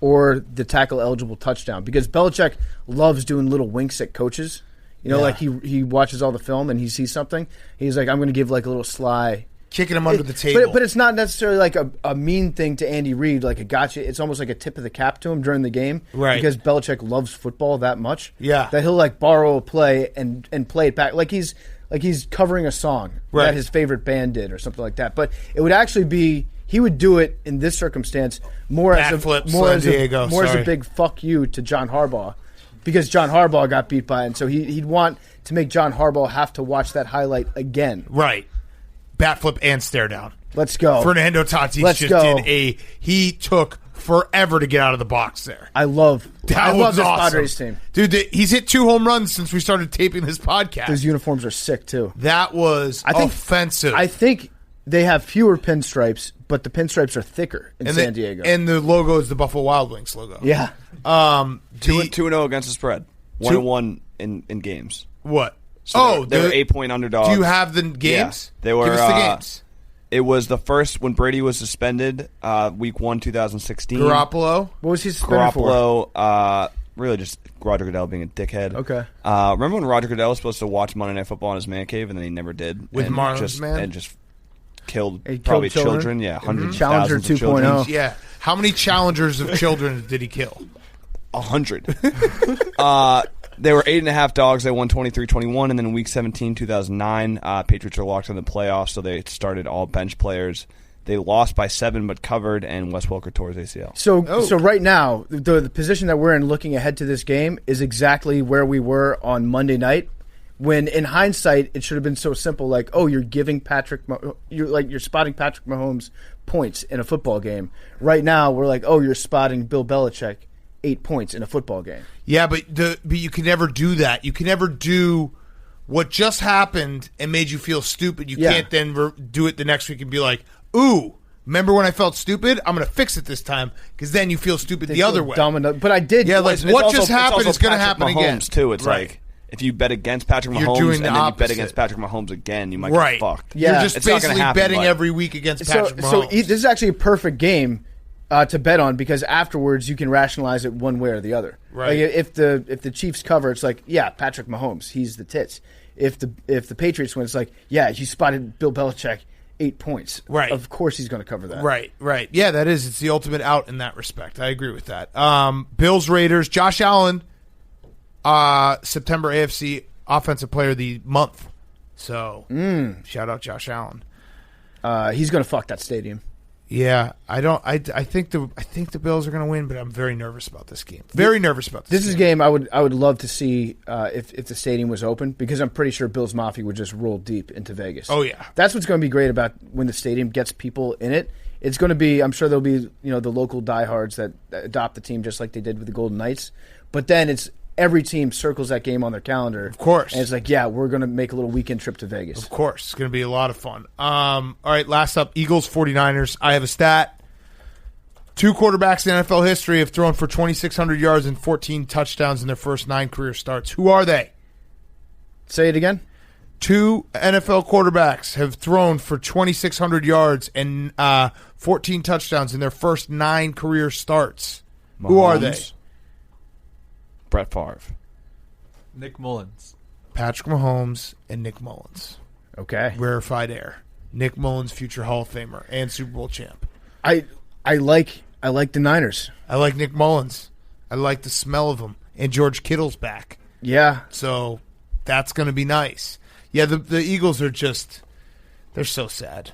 or the tackle eligible touchdown, because Belichick loves doing little winks at coaches. Like he watches all the film and he sees something. He's like, I'm going to give like a little sly. Kicking him under the table. But it's not necessarily like a mean thing to Andy Reid, like a gotcha. It's almost like a tip of the cap to him during the game. Right. Because Belichick loves football that much. Yeah. That he'll like borrow a play and play it back. Like he's covering a song Right. that his favorite band did or something like that. But it would actually be, he would do it in this circumstance more as a big fuck you to John Harbaugh. Because John Harbaugh got beat by it. And so he'd want to make John Harbaugh have to watch that highlight again. Right. Bat flip and stare down. Let's go. Fernando Tatis Let's just go. he took forever to get out of the box there. I love That this was awesome. Padres team. Dude, he's hit 2 home runs since we started taping this podcast. Those uniforms are sick too. That was offensive. I think they have fewer pinstripes, but the pinstripes are thicker in San Diego. And the logo is the Buffalo Wild Wings logo. Yeah. 2-0 against the spread. 1-1 in games. What? So they were 8-point underdogs. Do you have the games? Yeah, they were. Give us the games. It was the first when Brady was suspended, week 1, 2016. Garoppolo. What was he suspended for? Garoppolo, really just Roger Goodell being a dickhead. Okay. Remember when Roger Goodell was supposed to watch Monday Night Football in his man cave, and then he never did? With and Marlon's man? And just killed He probably killed children? Yeah, hundreds of Challenger thousands of children. 2.0. Yeah. How many challengers of children did he kill? 100. They were 8.5 dogs. They won 23-21, and then in Week 17, 2009, Patriots were locked in the playoffs, so they started all bench players. They lost by 7 but covered, and Wes Welker tore his ACL. So right now, the position that we're in looking ahead to this game is exactly where we were on Monday night, when in hindsight it should have been so simple, like, oh, you're spotting Patrick Mahomes points in a football game. Right now, we're like, oh, you're spotting Bill Belichick 8 points in a football game. Yeah, but you can never do that. You can never do what just happened and made you feel stupid. You can't then do it the next week and be like, ooh, remember when I felt stupid? I'm going to fix it this time, because then you feel stupid the other way. But I did. Yeah, like, what just happened is going to happen Mahomes again. Too. It's Right. like, if you bet against Patrick You're Mahomes doing and the then you bet opposite. against Patrick Mahomes again, you might Right. get fucked. Yeah. You're just It's not gonna basically happen, betting but- every week against Patrick Mahomes. this is actually a perfect game to bet on, because afterwards you can rationalize it one way or the other. Right. Like if the Chiefs cover, it's like, yeah, Patrick Mahomes, he's the tits. If the Patriots win, it's like, yeah, you spotted Bill Belichick 8 points. Right. Of course he's going to cover that. Right. Yeah, that is. It's the ultimate out in that respect. I agree with that. Bills, Raiders, Josh Allen, September AFC Offensive Player of the Month. So, shout out Josh Allen. He's going to fuck that stadium. Yeah, I think the Bills are going to win, but I'm very nervous about this game. Very nervous about this. This is a game I would love to see if the stadium was open, because I'm pretty sure Bills Mafia would just roll deep into Vegas. Oh, yeah. That's what's going to be great about when the stadium gets people in it. It's going to be, I'm sure there'll be, the local diehards that adopt the team just like they did with the Golden Knights. But then it's every team circles that game on their calendar. Of course. And it's like, yeah, we're going to make a little weekend trip to Vegas. Of course. It's going to be a lot of fun. All right, last up, Eagles, 49ers. I have a stat. 2 quarterbacks in NFL history have thrown for 2,600 yards and 14 touchdowns in their first 9 career starts. Who are they? Say it again. 2 NFL quarterbacks have thrown for 2,600 yards and 14 touchdowns in their first 9 career starts. Mahomes, Who are they? Brett Favre. Nick Mullins. Patrick Mahomes and Nick Mullins. Okay. Rarefied air. Nick Mullins, future Hall of Famer and Super Bowl champ. I like I like the Niners. I like Nick Mullins. I like the smell of him. And George Kittle's back. Yeah. So that's going to be nice. Yeah, the Eagles are just, they're so sad.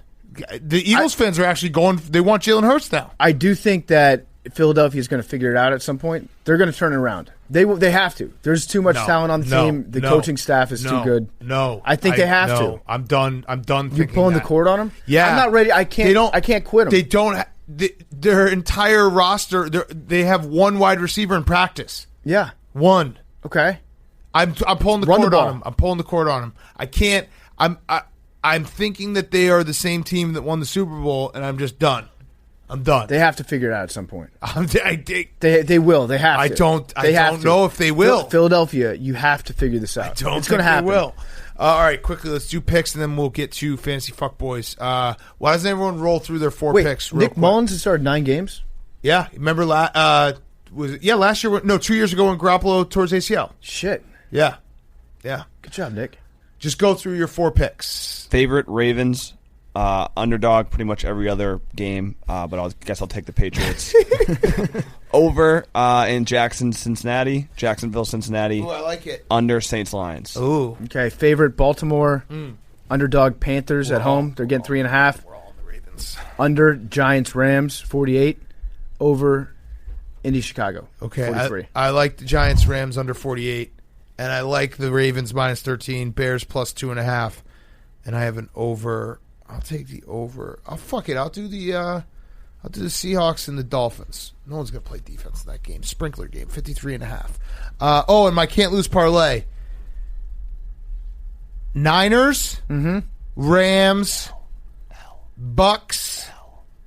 The Eagles fans are actually going, they want Jalen Hurts now. I do think that Philadelphia is going to figure it out at some point. They're going to turn it around. They have to. There's too much talent on the team. The coaching staff is too good. I think they have to. I'm done. You pulling the cord on them? Yeah. I'm not ready. I can't quit them. They don't. Their entire roster. They have one wide receiver in practice. Yeah. One. Okay. I'm pulling the cord on them. I'm pulling the cord on them. I can't. I'm thinking that they are the same team that won the Super Bowl, and I'm just done. I'm done. They have to figure it out at some point. They will. They have to. I don't know if they will. Philadelphia, you have to figure this out. It's going to happen. They will. All right, quickly, let's do picks, and then we'll get to Fantasy Fuckboys. Why doesn't everyone roll through their picks real Nick quick? Mullins has started 9 games? Yeah. Remember last year? No, 2 years ago when Garoppolo tore his ACL. Shit. Yeah. Good job, Nick. Just go through your 4 picks. Favorite, Ravens. Underdog pretty much every other game, but I guess I'll take the Patriots. Over in Jacksonville, Cincinnati. Ooh, I like it. Under Saints, Lions. Ooh. Okay, favorite, Baltimore. Underdog, Panthers at home. They're getting 3.5. We're all in the Ravens. Under, Giants, Rams, 48. Over, Indy, Chicago, Okay, 43. I like the Giants, Rams under 48, and I like the Ravens minus 13, Bears plus 2.5, and I have an over. I'll take the over. Fuck it. I'll do the Seahawks and the Dolphins. No one's gonna play defense in that game. Sprinkler game, 53.5. And my can't lose parlay. Niners, Rams, Bucks,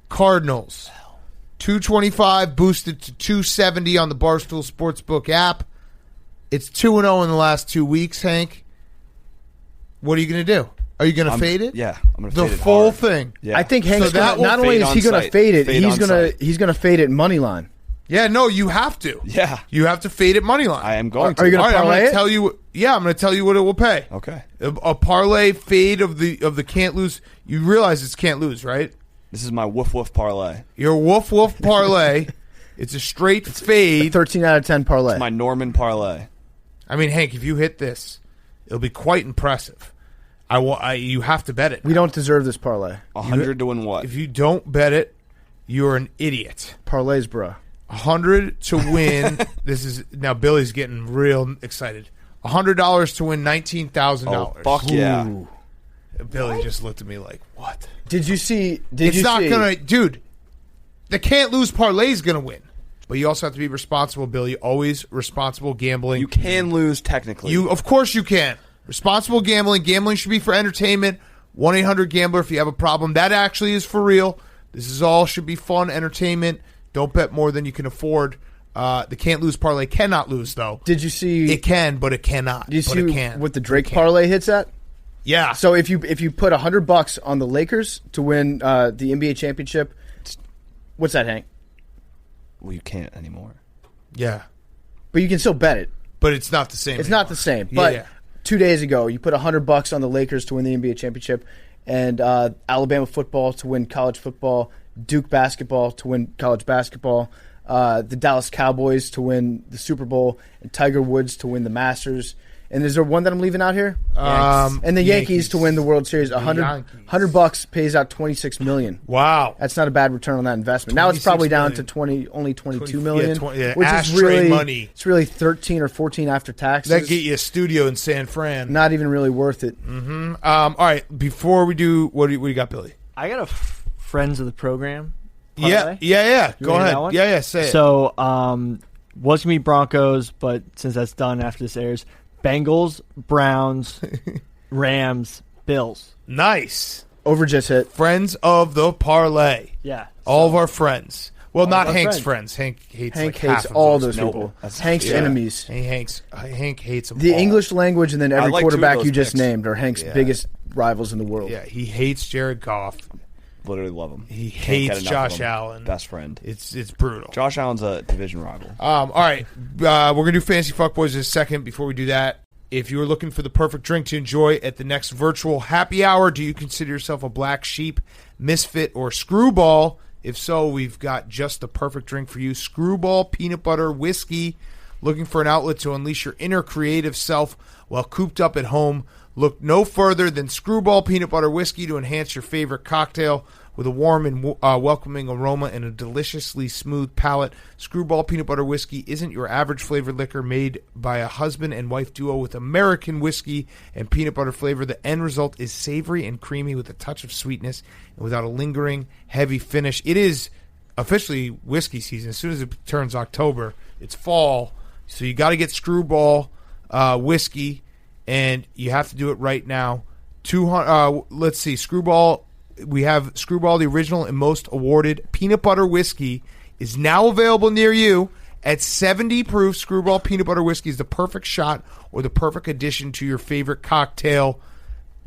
Cardinals. 225 boosted to 270 on the Barstool Sportsbook app. It's 2-0 in the last 2 weeks, Hank. What are you going to do? Are you going to fade it? Yeah, I'm going to fade it the full hard. thing. Yeah. I think Hank's So that gonna, not will only fade is he on going to site. fade it, Fade he's on going site. to fade it money line. Yeah, no, you have to. Yeah. You have to fade it money line. I am going to. Are you going All to right, I'm parlay going to it? tell you. Yeah, I'm going to tell you what it will pay. Okay. A parlay fade of the can't lose. You realize it's can't lose, right? This is my woof woof parlay. Your woof woof parlay. It's a straight fade. 13 out of 10 parlay. It's my Norman parlay. I mean, Hank, if you hit this, it'll be quite impressive. You have to bet it. We don't deserve this parlay. 100 to win what? If you don't bet it, you're an idiot. Parlays, bro. 100 to win. This is now Billy's getting real excited. $100 to win $19,000. Oh, fuck yeah. Ooh. Billy just looked at me like, "What?" Did you see? It's not gonna, dude. The can't lose parlay is gonna win, but you also have to be responsible, Billy. Always responsible gambling. You can lose technically. Of course, you can. Responsible gambling. Gambling should be for entertainment. 1-800-GAMBLER if you have a problem. That actually is for real. This is all should be fun, entertainment. Don't bet more than you can afford. The can't lose parlay cannot lose though. Did you see? It can, but it cannot. Did you but see it can. what the Drake parlay hits at? Yeah. So if you put $100 on the Lakers to win the NBA championship, what's that, Hank? Well, you can't anymore. Yeah. But you can still bet it. But it's not the same. It's anymore. not the same. But Yeah. 2 days ago, you put $100 on the Lakers to win the NBA championship, and Alabama football to win college football, Duke basketball to win college basketball, the Dallas Cowboys to win the Super Bowl, and Tiger Woods to win the Masters. And is there one that I'm leaving out here? And the Yankees to win the World Series. $100 pays out $26 million. Wow. That's not a bad return on that investment. Now it's probably down to only $22 million, which is really money. It's really 13 or 14 after taxes. That get you a studio in San Fran. Not even really worth it. All right. Before we do, what do you got, Billy? I got a friends of the program. Yeah. parlay. Yeah. You Go wanna hear ahead. that one? Yeah. Say it. So, was gonna be Broncos, but since that's done after this airs, Bengals, Browns, Rams, Bills. Nice. Over just hit. Friends of the parlay. Yeah. All of our friends. Well, not our Hank's friends. friends. Hank hates Hank like hates half of all those. those Nope. people. That's- Hank's yeah. enemies. Hank hates them The all. English language and then every like two of quarterback those you just picks. named are Hank's Yeah. biggest rivals in the world. Yeah, he hates Jared Goff. Literally love him. He Can't hates get enough Josh of him. Allen. Best friend. It's brutal. Josh Allen's a division rival. All right. We're going to do Fantasy Fuckboys in a second. Before we do that, if you are looking for the perfect drink to enjoy at the next virtual happy hour, do you consider yourself a black sheep, misfit, or screwball? If so, we've got just the perfect drink for you. Screwball Peanut Butter Whiskey. Looking for an outlet to unleash your inner creative self while cooped up at home? Look no further than Screwball Peanut Butter Whiskey to enhance your favorite cocktail with a warm and welcoming aroma and a deliciously smooth palate. Screwball Peanut Butter Whiskey isn't your average flavored liquor made by a husband and wife duo with American whiskey and peanut butter flavor. The end result is savory and creamy with a touch of sweetness and without a lingering, heavy finish. It is officially whiskey season. As soon as it turns October, it's fall. So you got to get Screwball whiskey, and you have to do it right now. Let's see, Screwball. We have Screwball, the original and most awarded peanut butter whiskey, is now available near you at 70 proof. Screwball Peanut Butter Whiskey is the perfect shot or the perfect addition to your favorite cocktail.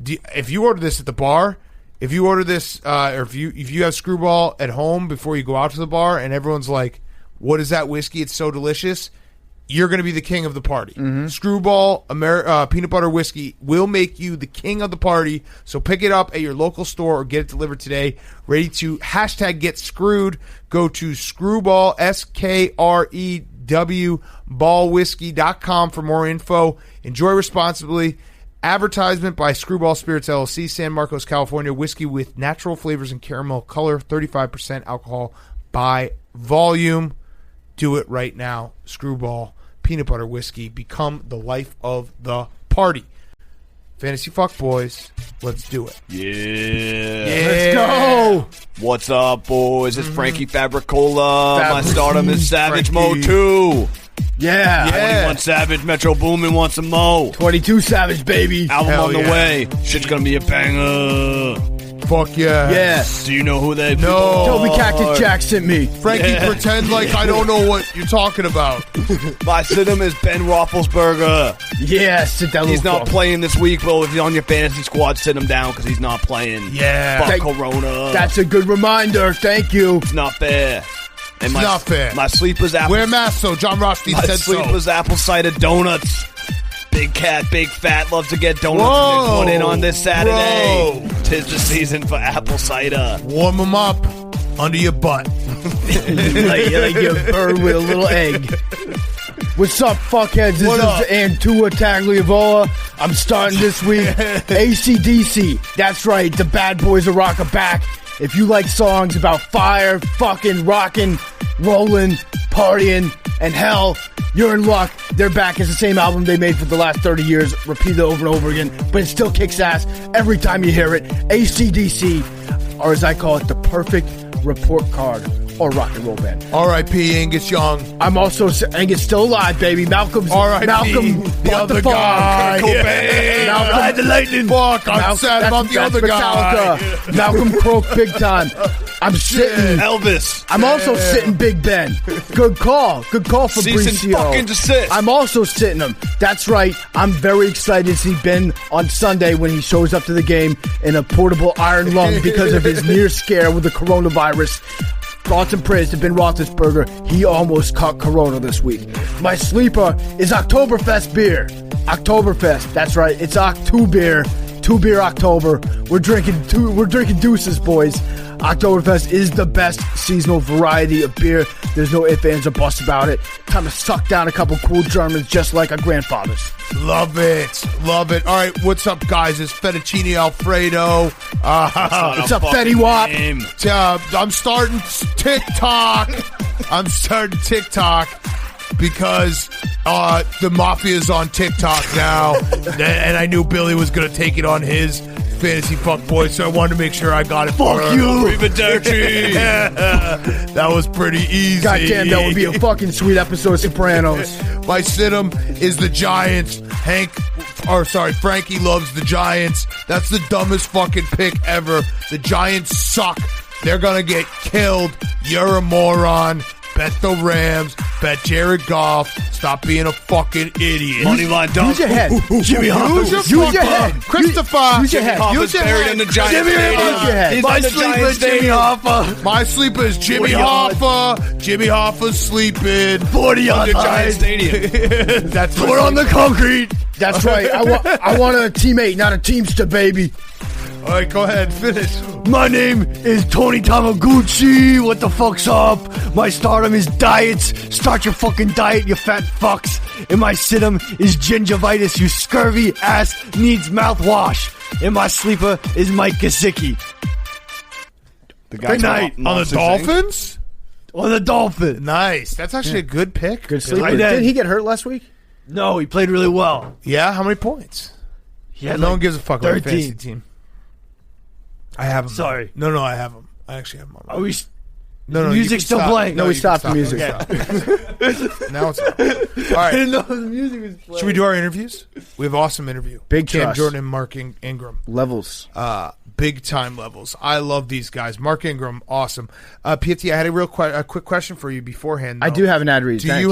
If you order this at the bar, if you order this, or if you have Screwball at home before you go out to the bar, and everyone's like, "What is that whiskey? It's so delicious." You're going to be the king of the party. Screwball Peanut Butter Whiskey will make you the king of the party. So pick it up at your local store or get it delivered today. Ready to #GetScrewed. Go to Screwball, SKREW, ballwhiskey.com for more info. Enjoy responsibly. Advertisement by Screwball Spirits LLC, San Marcos, California. Whiskey with natural flavors and caramel color, 35% alcohol by volume. Do it right now. Screwball Peanut Butter Whiskey. Become the life of the party. Fantasy Fuck Boys, let's do it. Yeah. Let's go. What's up, boys? It's Frankie Fabricola. My stardom is Savage Frankie. Mo 2. Yeah. 21 Savage, Metro Boomin wants some Mo. 22 Savage, baby. Album Hell on the yeah. way. Shit's gonna be a banger. Fuck yeah. Yeah. Do you know who they No. Toby Cactus Jack sent me. Frankie, pretend like I don't know what you're talking about. My Sidham is Ben Roethlisberger. Yeah, sit down. He's not playing this week, but if he's on your fantasy squad, sit him down because he's not playing. Yeah. Fuck Thank- Corona. That's a good reminder. Thank you. It's not fair. And It's not fair. My sleeper's apple. Wear masks, so John Rothstein My said so. sleeper's apple cider donuts. Big cat, big fat, loves to get donuts Whoa. and they put in on this Saturday. Whoa. Tis the season for apple cider. Warm them up under your butt. like your bird with a little egg. What's up, fuckheads? This What up? is Antua Tagliavola. I'm starting this week. AC/DC. That's right. The bad boys of rock are back. If you like songs about fire, fucking, rocking, rolling, partying, and hell, you're in luck. They're back. It's the same album they made for the last 30 years, repeated over and over again, but it still kicks ass every time you hear it. AC/DC, or as I call it, the perfect report card or rock and roll band. R.I.P. Angus Young. I'm also Angus still alive, baby. Malcolm. R.I.P. Malcolm. The what other fuck? guy. Kurt Cobain. Yeah. Malcolm. Ride the lightning. Fuck, I'm sad about the other guy. Metallica. Malcolm croaked big time. I'm sitting. Elvis. I'm also sitting Big Ben. Good call. Good call, Cease and Fabricio. fucking desist. I'm also sitting him. That's right. I'm very excited to see Ben on Sunday when he shows up to the game in a portable iron lung because of his near scare with the coronavirus. Thoughts and prayers to Ben Roethlisberger. He almost caught corona this week. My sleeper is Oktoberfest beer. Oktoberfest. That's right. It's Oktober. 2-beer October. We're drinking deuces, boys. Oktoberfest is the best seasonal variety of beer. There's no ifs, ands, or buts about it. Time to suck down a couple cool Germans just like our grandfathers. Love it. Love it. All right, what's up, guys? It's Fettuccine Alfredo. What's up, Fetty Wap? I'm starting TikTok. Because the Mafia's on TikTok now. And I knew Billy was going to take it on his fantasy fuck boy, so I wanted to make sure I got it for her. That was pretty easy. Goddamn, that would be a fucking sweet episode of Sopranos. My Sidham is the Giants. Frankie loves the Giants. That's the dumbest fucking pick ever. The Giants suck. They're gonna get killed. You're a moron. Bet the Rams. Bet Jared Goff. Stop being a fucking idiot. Moneyline dunk. Use your head. Jimmy Hoffa. Use your head. Christopher. Use your head. Use your buried head. in the Giants Jimmy stadium. Use your head. He's My in the sleeper Giants is Jimmy stadium. Hoffa. My sleeper is Jimmy 40 yards. Hoffa. Jimmy Hoffa's sleeping. 40 On yards. the Giants stadium. That's Put on the concrete. That's right. I want a teammate, not a teamster, baby. All right, go ahead, finish. My name is Tony Tamaguchi. What the fuck's up? My stardom is diets. Start your fucking diet, you fat fucks. And my situm is gingivitis, you scurvy ass needs mouthwash. And my sleeper is Mike Gesicki. Good night. On the Dolphins? On the Dolphins. Nice. That's actually a good pick. Good sleeper. Right then. Did he get hurt last week? No, he played really well. Yeah, how many points? Yeah, No one gives a fuck about a 13. fantasy team. I have them. Sorry. No, I have them. I actually have them. On my Are we? No, you music's can still stop. playing. No, we you can stopped the music. Stop. Now it's up. All I didn't right. know the music was playing. Should we do our interviews? We have an awesome interview. Big Cam trust. Jordan and Mark Ingram. Levels. Big time levels. I love these guys. Mark Ingram, awesome. PT, I had a quick question for you beforehand. Though. I do have an ad read. Do you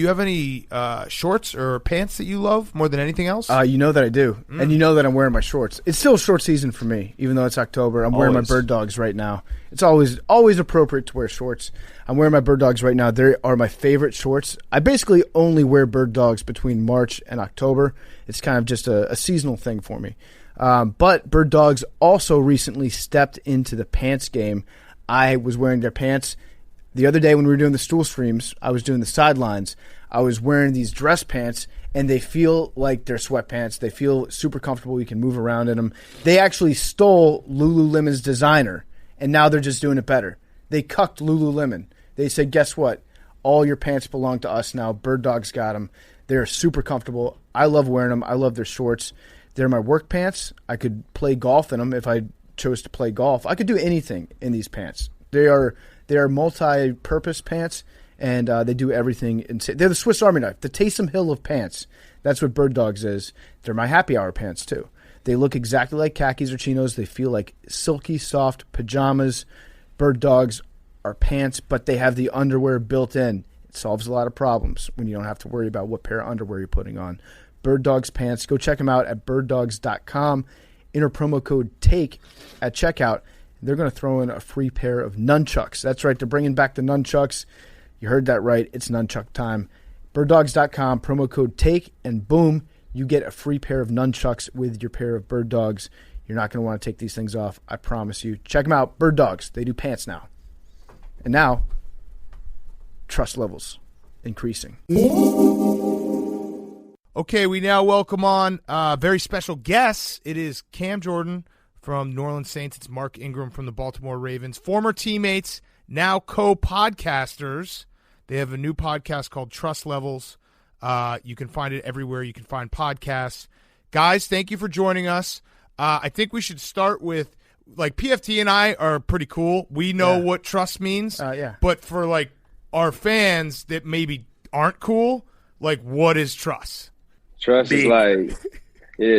have any shorts or pants that you love more than anything else? You know that I do. And you know that I'm wearing my shorts. It's still short season for me, even though it's October. I'm wearing my Bird Dogs right now. It's always appropriate to wear shorts. I'm wearing my Bird Dogs right now. They are my favorite shorts. I basically only wear Bird Dogs between March and October. It's kind of just a seasonal thing for me. But Bird Dogs also recently stepped into the pants game. I was wearing their pants. The other day when we were doing the stool streams, I was doing the sidelines. I was wearing these dress pants, and they feel like they're sweatpants. They feel super comfortable. You can move around in them. They actually stole Lululemon's designer, and now they're just doing it better. They cucked Lululemon. They said, guess what? All your pants belong to us now. Bird Dogs got them. They're super comfortable. I love wearing them. I love their shorts. They're my work pants. I could play golf in them if I chose to play golf. I could do anything in these pants. They are multi-purpose pants, and they do everything. They're the Swiss Army knife, the Taysom Hill of pants. That's what Bird Dogs is. They're my happy hour pants, too. They look exactly like khakis or chinos. They feel like silky, soft pajamas. Bird Dogs are pants, but they have the underwear built in. It solves a lot of problems when you don't have to worry about what pair of underwear you're putting on. Bird Dogs pants. Go check them out at birddogs.com. Enter promo code TAKE at checkout. They're going to throw in a free pair of nunchucks. That's right. They're bringing back the nunchucks. You heard that right. It's nunchuck time. Birddogs.com, promo code TAKE, and boom, you get a free pair of nunchucks with your pair of Bird Dogs. You're not going to want to take these things off. I promise you. Check them out. Bird Dogs. They do pants now. And now, trust levels increasing. Okay, we now welcome on very special guests. It is Cam Jordan from New Orleans Saints. It's Mark Ingram from the Baltimore Ravens. Former teammates, now co-podcasters. They have a new podcast called Truss Levelz. You can find it everywhere you can find podcasts. Guys, thank you for joining us. I think we should start with, like, PFT and I are pretty cool. We know what trust means. Yeah. But for, like, our fans that maybe aren't cool, like, what is trust? Trust is like,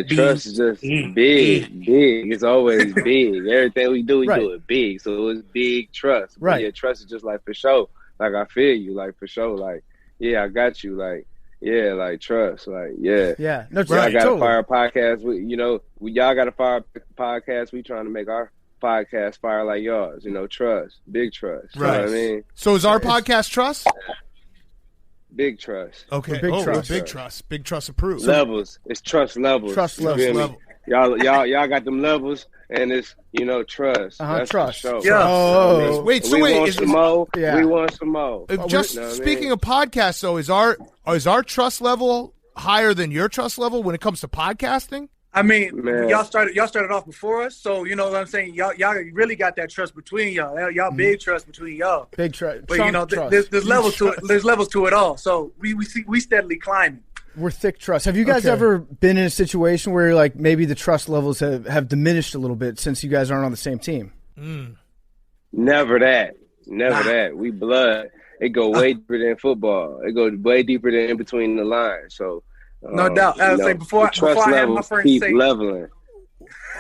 trust is just big. It's always big. Everything we do, we do it big. So it's big trust. But right. Yeah, trust is just like, for sure. Like, I feel you. Like, for sure. Like, yeah, I got you. Like, yeah, like, trust. Like, yeah. Yeah. No, y'all got totally. to fire a podcast. Y'all got to fire a podcast. We trying to make our podcast fire like yours. Trust. Big trust. Right. You know what I mean? So is our podcast trust? Big trust. Okay. Big trust. Big trust. Big trust approved. Levels. It's trust levels. Trust You levels. feel me? Level. Y'all got them levels, and it's trust. That's trust. For sure. Yeah. Oh. Wait, so we wait, want is some this- more. Yeah. We want some more. Just You know what I speaking mean? of podcasts, though, is our trust level higher than your trust level when it comes to podcasting? I mean, Man. y'all started off before us, so you know what I'm saying. Y'all really got that trust between y'all. Y'all big trust between y'all. Big trust. But there's levels to it. There's levels to it all. So we steadily climbing. We're thick trust. Have you guys Okay. ever been in a situation where, like, maybe the trust levels have diminished a little bit since you guys aren't on the same team? Never that. We blood. It go way deeper than football. It go way deeper than in between the lines. So No doubt. I was saying before the trust I had my levels friends keep say, leveling.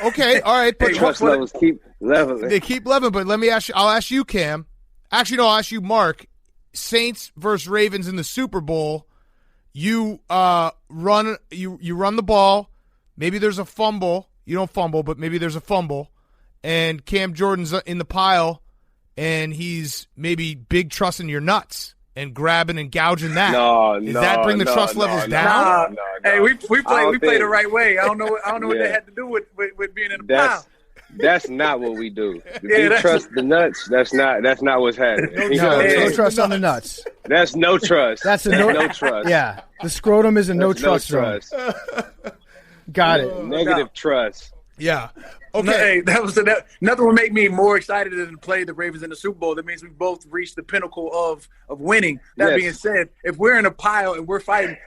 Okay, all right, but Hey, Trust levels keep leveling. they keep leveling. But let me ask you. I'll ask you, Cam. Actually, no, I'll ask you, Mark. Saints versus Ravens in the Super Bowl. You run the ball. Maybe there's a fumble. You don't fumble, but maybe there's a fumble. And Cam Jordan's in the pile, and he's maybe big trusting your nuts. and grabbing and gouging that. Does No, that bring the no, trust no, levels no, down? no. Hey, we play the right way. I don't know what Yeah. that had to do with being in the pile. That's not what we do. If Yeah, you that's- trust the nuts, that's not what's happening. You know No, what I mean? no trust on the nuts. That's no trust. That's a no trust. Yeah, the scrotum is a no That's trust zone. Got it. Negative trust. Yeah. Okay, Okay. that nothing would make me more excited than to play the Ravens in the Super Bowl. That means we both reached the pinnacle of winning. That Yes. being said, if we're in a pile and we're fighting,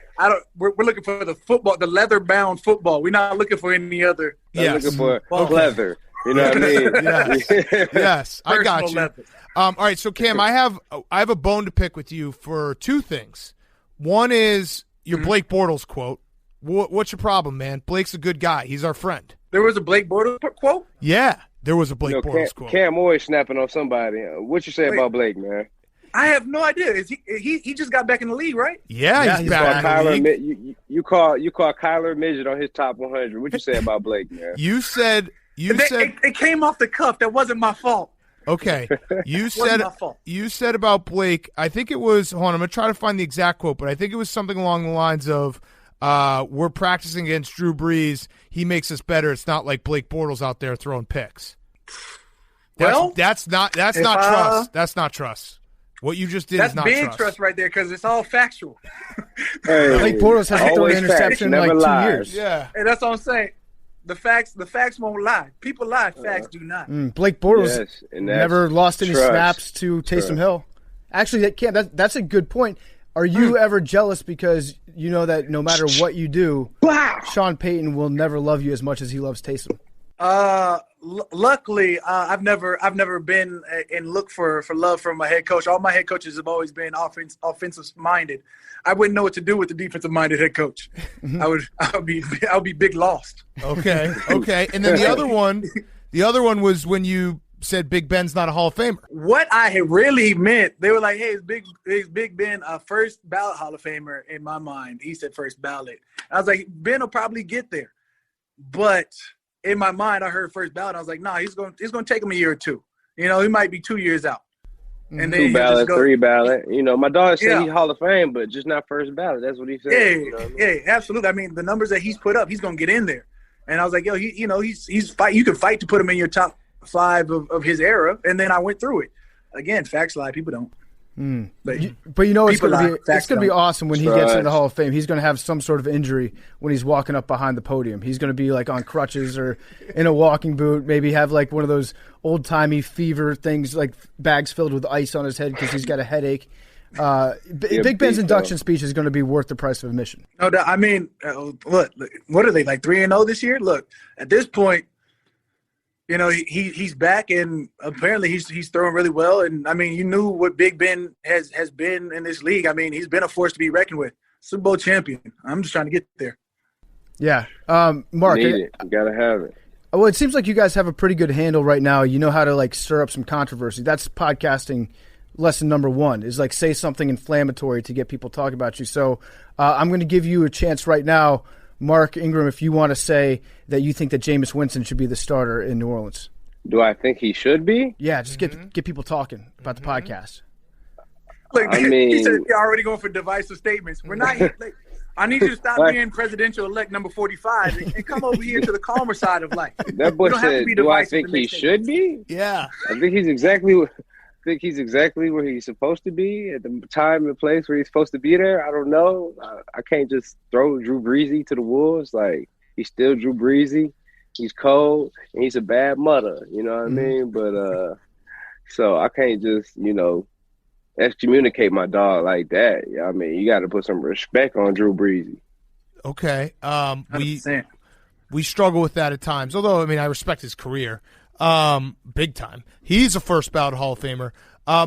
we're looking for the football, the leather bound football. We're not looking for any other. I'm Yes. looking for Okay. leather. You know what I mean? Yes, I got personal you. leather. All right, so Cam, I have a bone to pick with you for two things. One is your Blake Bortles quote. What's your problem, man? Blake's a good guy. He's our friend. There was a Blake Bortles quote. Yeah, there was a Blake You know, Bortles quote. Cam always snapping on somebody. What you say Wait. about Blake, man? I have no idea. Is he just got back in the league, right? Yeah, he's back in the Kyler, league. you call Kyler midget on his top 100. What you say about Blake, man? You said It came off the cuff. That wasn't my fault. okay. You Wasn't said my fault. you said about Blake. I think it was. Hold on, I'm gonna try to find the exact quote, but I think it was something along the lines of, "We're practicing against Drew Brees. He makes us better. It's not like Blake Bortles out there throwing picks." That's not trust. That's not trust. What you just did That's is not big trust right there because it's all factual. Hey, Blake Bortles hasn't thrown always an facts, interception in never like 2 lies. years. Yeah. And that's what I'm saying. The facts won't lie. People lie. Facts do not. Blake Bortles Yes, and that's never lost any trust. snaps to Taysom Hill. Actually, that's a good point. Are you ever jealous because you know that no matter what you do, Sean Payton will never love you as much as he loves Taysom? Luckily, I've never been and looked for love from my head coach. All my head coaches have always been offensive minded. I wouldn't know what to do with the defensive minded head coach. I would be big lost. Okay. And then the other one was when you said Big Ben's not a Hall of Famer. What I had really meant, they were like, "Hey, is Big Ben a first ballot Hall of Famer?" In my mind, he said first ballot. I was like, Ben will probably get there, but in my mind, I heard first ballot. I was like, "Nah, he's going to take him a year or two. You know, he might be 2 years out." And then 2 he'll ballot, just go, 3 ballot. You know, my dog said Yeah. he's Hall of Fame, but just not first ballot. That's what he said. Yeah, you know what I mean? yeah, absolutely. I mean, the numbers that he's put up, he's going to get in there. And I was like, yo, he's fight. You can fight to put him in your top 5 of his era. And then I went through it. Again, facts lie. People don't. But you know it's people going to lie. be Facts be don't. awesome when he gets Right. in the Hall of Fame. He's going to have some sort of injury when he's walking up behind the podium. He's going to be like on crutches or in a walking boot. Maybe have like one of those old timey fever things, like bags filled with ice on his head because he's got a headache. Big Ben's induction speech is going to be worth the price of admission. No doubt. I mean, look, what are they, like 3-0 this year? Look, at this point, you know, he's back, and apparently he's throwing really well. And I mean, you knew what Big Ben has been in this league. I mean, he's been a force to be reckoned with. Super Bowl champion. I'm just trying to get there. Yeah, Mark. Need it. You gotta have it. Well, it seems like you guys have a pretty good handle right now. You know how to like stir up some controversy. That's podcasting lesson number 1 is like say something inflammatory to get people talking about you. So I'm going to give you a chance right now, Mark Ingram, if you want to say that you think that Jameis Winston should be the starter in New Orleans. Do I think he should be? Yeah, just get people talking about the podcast. Look, I mean- he said you're already going for divisive statements. We're not here. Like, I need you to stop being presidential elect number 45 and come over here to the calmer side of life. That boy You don't have to said, be "Do I divisive think to he make should be?" Yeah. I think he's exactly where he's supposed to be at the time and place where he's supposed to be there. I don't know. I can't just throw Drew Breesy to the wolves. Like, he's still Drew Breesy. He's cold and he's a bad mother. You know what I mean? But so I can't just, you know, excommunicate my dog like that. I mean, you got to put some respect on Drew Breesy. Okay. 100%. We struggle with that at times. Although, I mean, I respect his career. Big time. He's a first ballot Hall of Famer.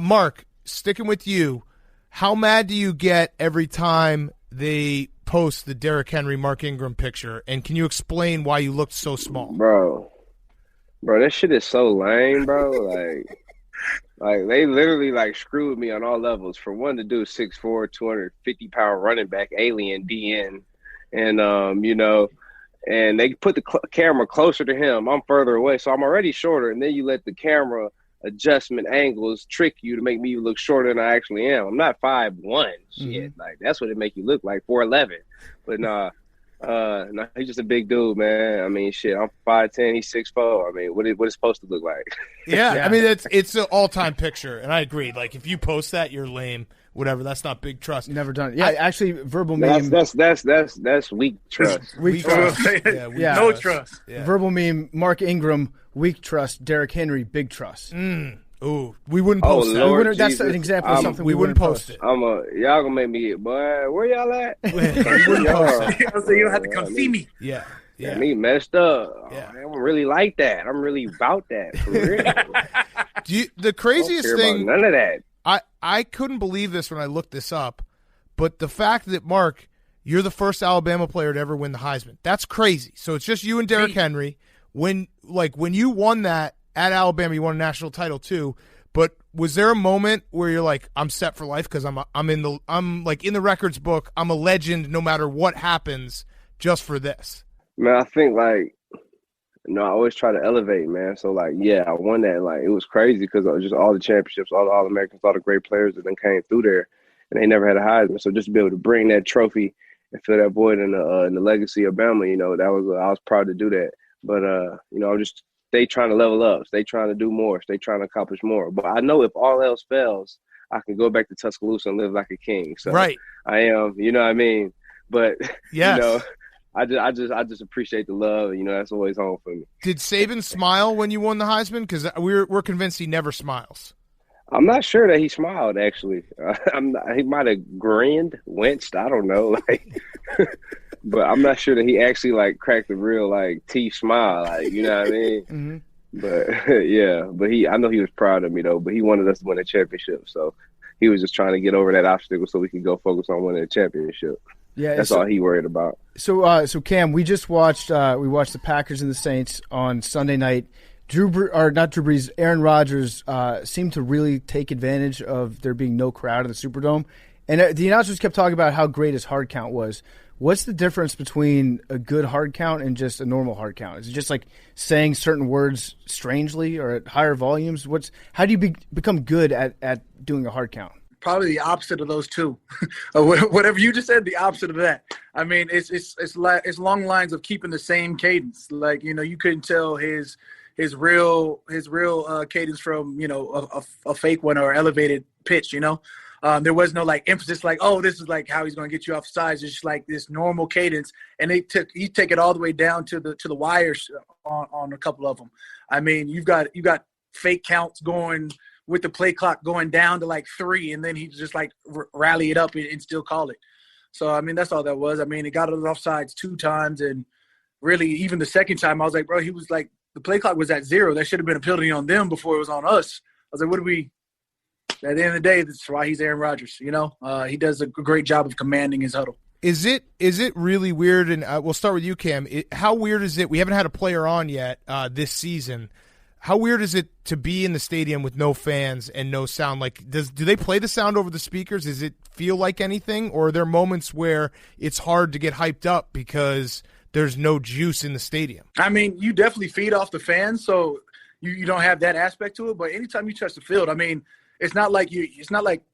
Mark, sticking with you, how mad do you get every time they post the Derrick Henry, Mark Ingram picture? And can you explain why you looked so small? Bro, that shit is so lame, bro. Like they literally like screwed me on all levels. For one, to do 6'4", 250-pound running back, alien DN, and you know, and they put the camera closer to him. I'm further away, so I'm already shorter. And then you let the camera adjustment angles trick you to make me look shorter than I actually am. I'm not 5'1". Shit, like that's what it make you look like, 4'11". But no, he's just a big dude, man. I mean, shit, I'm 5'10", he's 6'4". I mean, what it's supposed to look like? Yeah, I mean, it's an all-time picture, and I agree. Like, if you post that, you're lame. Whatever, that's not big trust. Never done it. Yeah, actually, verbal meme. That's weak trust. Weak trust. No trust. Yeah. Verbal meme. Mark Ingram, weak trust. Derrick Henry, big trust. Ooh, we wouldn't post that. Lord That's an example of something we wouldn't post it. Y'all gonna make me, boy. Where y'all at? We wouldn't post it. So you don't have to come see me. Yeah. Me messed up. Yeah. I don't really like that. I'm really about that. For real. The craziest thing. None of that. I couldn't believe this when I looked this up, but the fact that, Mark, you're the first Alabama player to ever win the Heisman, that's crazy. So it's just you and Derrick Henry. When you won that at Alabama, you won a national title too. But was there a moment where you're like, I'm set for life because I'm in the records book. I'm a legend no matter what happens just for this? Man, I think I always try to elevate, man. So, I won that. It was crazy because it was just all the championships, all the All-Americans, all the great players that then came through there, and they never had a Heisman. So just to be able to bring that trophy and fill that void in the legacy of Bama, that was I was proud to do that. But, I'm just stay trying to level up, stay trying to do more, stay trying to accomplish more. But I know if all else fails, I can go back to Tuscaloosa and live like a king. So right. I am, you know what I mean? But, yes. I just appreciate the love. That's always home for me. Did Saban smile when you won the Heisman? Because we're convinced he never smiles. I'm not sure that he smiled. Actually, he might have grinned, winced. I don't know. But I'm not sure that he actually cracked a real teeth smile. You know what I mean? Mm-hmm. But but I know he was proud of me though. But he wanted us to win a championship, so he was just trying to get over that obstacle so we could go focus on winning a championship. Yeah, that's all he worried about. So Cam, we just watched the Packers and the Saints on Sunday night. Aaron Rodgers seemed to really take advantage of there being no crowd in the Superdome, and the announcers kept talking about how great his hard count was. What's the difference between a good hard count and just a normal hard count? Is it just saying certain words strangely or at higher volumes? How do you become good at doing a hard count? Probably the opposite of those two. Whatever you just said, the opposite of that. I mean, it's long lines of keeping the same cadence. You couldn't tell his real cadence from a fake one or elevated pitch. There was no emphasis this is how he's going to get you off sides. It's just this normal cadence, and he take it all the way down to the wires on a couple of them. I mean, you got fake counts going with the play clock going down to 3, and then he just rally it up and still call it. So I mean, that's all that was. I mean, it got us off sides 2 times, and really even the second time I was bro, he was the play clock was at 0. That should have been a penalty on them before it was on us. I was what do we? At the end of the day, that's why he's Aaron Rodgers. He does a great job of commanding his huddle. Is it really weird? And we'll start with you, Cam. How weird is it? We haven't had a player on yet this season. How weird is it to be in the stadium with no fans and no sound? Do they play the sound over the speakers? Does it feel like anything, or are there moments where it's hard to get hyped up because there's no juice in the stadium? I mean, you definitely feed off the fans, so you don't have that aspect to it. But anytime you touch the field, I mean, it's not like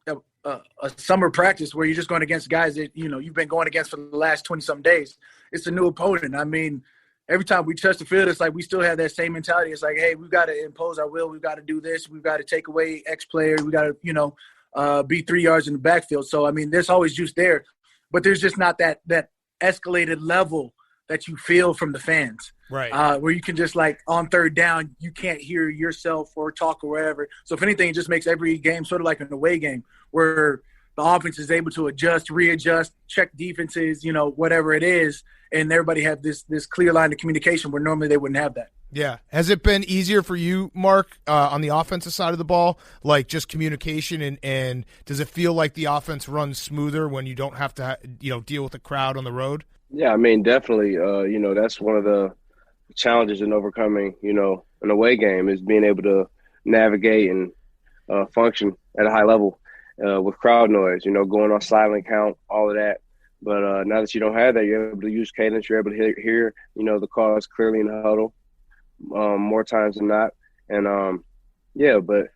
a summer practice where you're just going against guys that you've been going against for the last 20-something days. It's a new opponent. I mean, every time we touch the field, it's we still have that same mentality. It's hey, we've got to impose our will. We've got to do this. We've got to take away X player. We got to, be 3 yards in the backfield. So, I mean, there's always juice there, but there's just not that escalated level that you feel from the fans. Right. Where you can just on third down, you can't hear yourself or talk or whatever. So if anything, it just makes every game sort of like an away game where the offense is able to adjust, readjust, check defenses, whatever it is. And everybody have this clear line of communication where normally they wouldn't have that. Yeah. Has it been easier for you, Mark, on the offensive side of the ball, just communication and does it feel like the offense runs smoother when you don't have to, deal with the crowd on the road? Yeah, I mean, definitely. That's one of the challenges in overcoming, an away game is being able to navigate and function at a high level with crowd noise, going on silent count, all of that. But now that you don't have that, you're able to use cadence. You're able to hear the calls clearly in the huddle more times than not. And, Yeah, but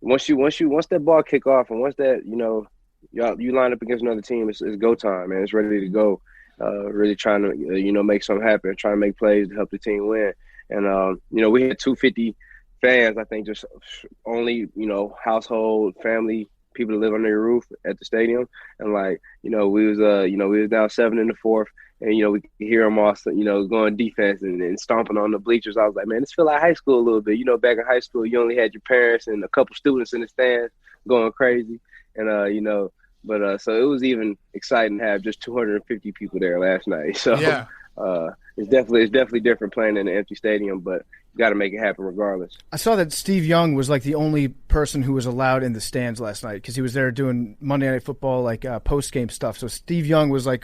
once that ball kick off, and once that you line up against another team, it's go time, man. It's ready to go. Really trying to make something happen, trying to make plays to help the team win. And we had 250 fans. I think just only household family people that live under your roof at the stadium. And we was down 7 in the fourth. And, we could hear them all, going defense and stomping on the bleachers. I was like, man, this feel like high school a little bit. Back in high school, you only had your parents and a couple students in the stands going crazy. And, so it was even exciting to have just 250 people there last night. So Yeah. It's definitely different playing in an empty stadium, but you got to make it happen regardless. I saw that Steve Young was like the only person who was allowed in the stands last night because he was there doing Monday Night Football, post-game stuff. So Steve Young was I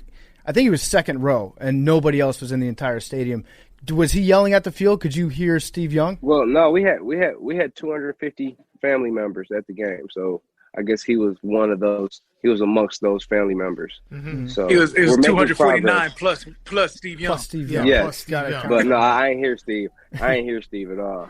think he was second row, and nobody else was in the entire stadium. Was he yelling at the field? Could you hear Steve Young? Well, no, we had 250 family members at the game, so I guess he was one of those. He was amongst those family members. Mm-hmm. So it was we're making 249 progress. plus Steve Young. Plus Steve Young. Yeah. Plus Steve Young. But no, I ain't hear Steve. I ain't hear Steve at all.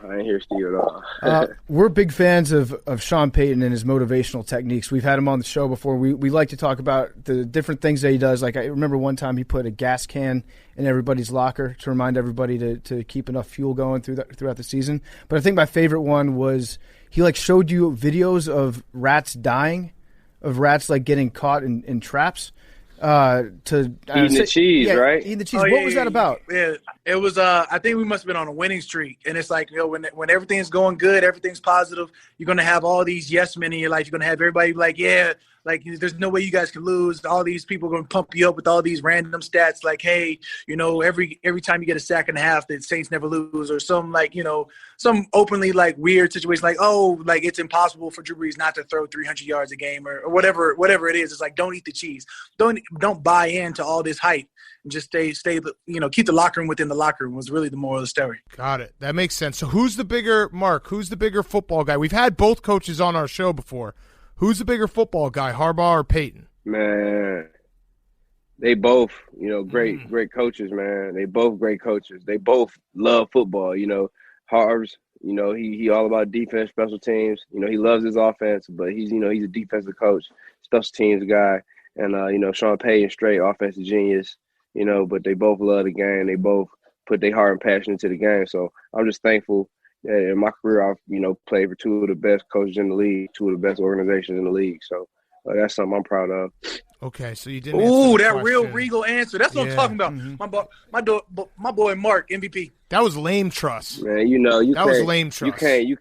We're big fans of Sean Payton and his motivational techniques. We've had him on the show before. We like to talk about the different things that he does. Like I remember one time he put a gas can in everybody's locker to remind everybody to keep enough fuel going throughout the season. But I think my favorite one was he showed you videos of rats dying, of rats getting caught in traps. Eating the cheese, right? Eating the cheese. What was that about? Yeah, it was. I think we must have been on a winning streak, and it's when everything's going good, everything's positive, you're gonna have all these yes men in your life. You're gonna have everybody there's no way you guys can lose. All these people are gonna pump you up with all these random stats, hey, every time you get a sack and a half, the Saints never lose, or some some openly weird situation, it's impossible for Drew Brees not to throw 300 yards a game or whatever it is. It's don't eat the cheese. Don't buy into all this hype and just stay keep the locker room within the locker room was really the moral of the story. Got it. That makes sense. So who's the bigger football guy? We've had both coaches on our show before. Who's the bigger football guy, Harbaugh or Payton? Man, they both, great coaches, man. They both great coaches. They both love football. Harbs, he all about defense, special teams. He loves his offense, but he's a defensive coach, special teams guy. And, Sean Payton, straight offensive genius, but they both love the game. They both put their heart and passion into the game. So I'm just thankful. In my career, I've played for two of the best coaches in the league, two of the best organizations in the league. So that's something I'm proud of. Okay, so you didn't. Ooh, that real regal answer. That's what I'm talking about. Mm-hmm. My boy Mark, MVP. That was lame, Truss. Man, that was lame, Truss. You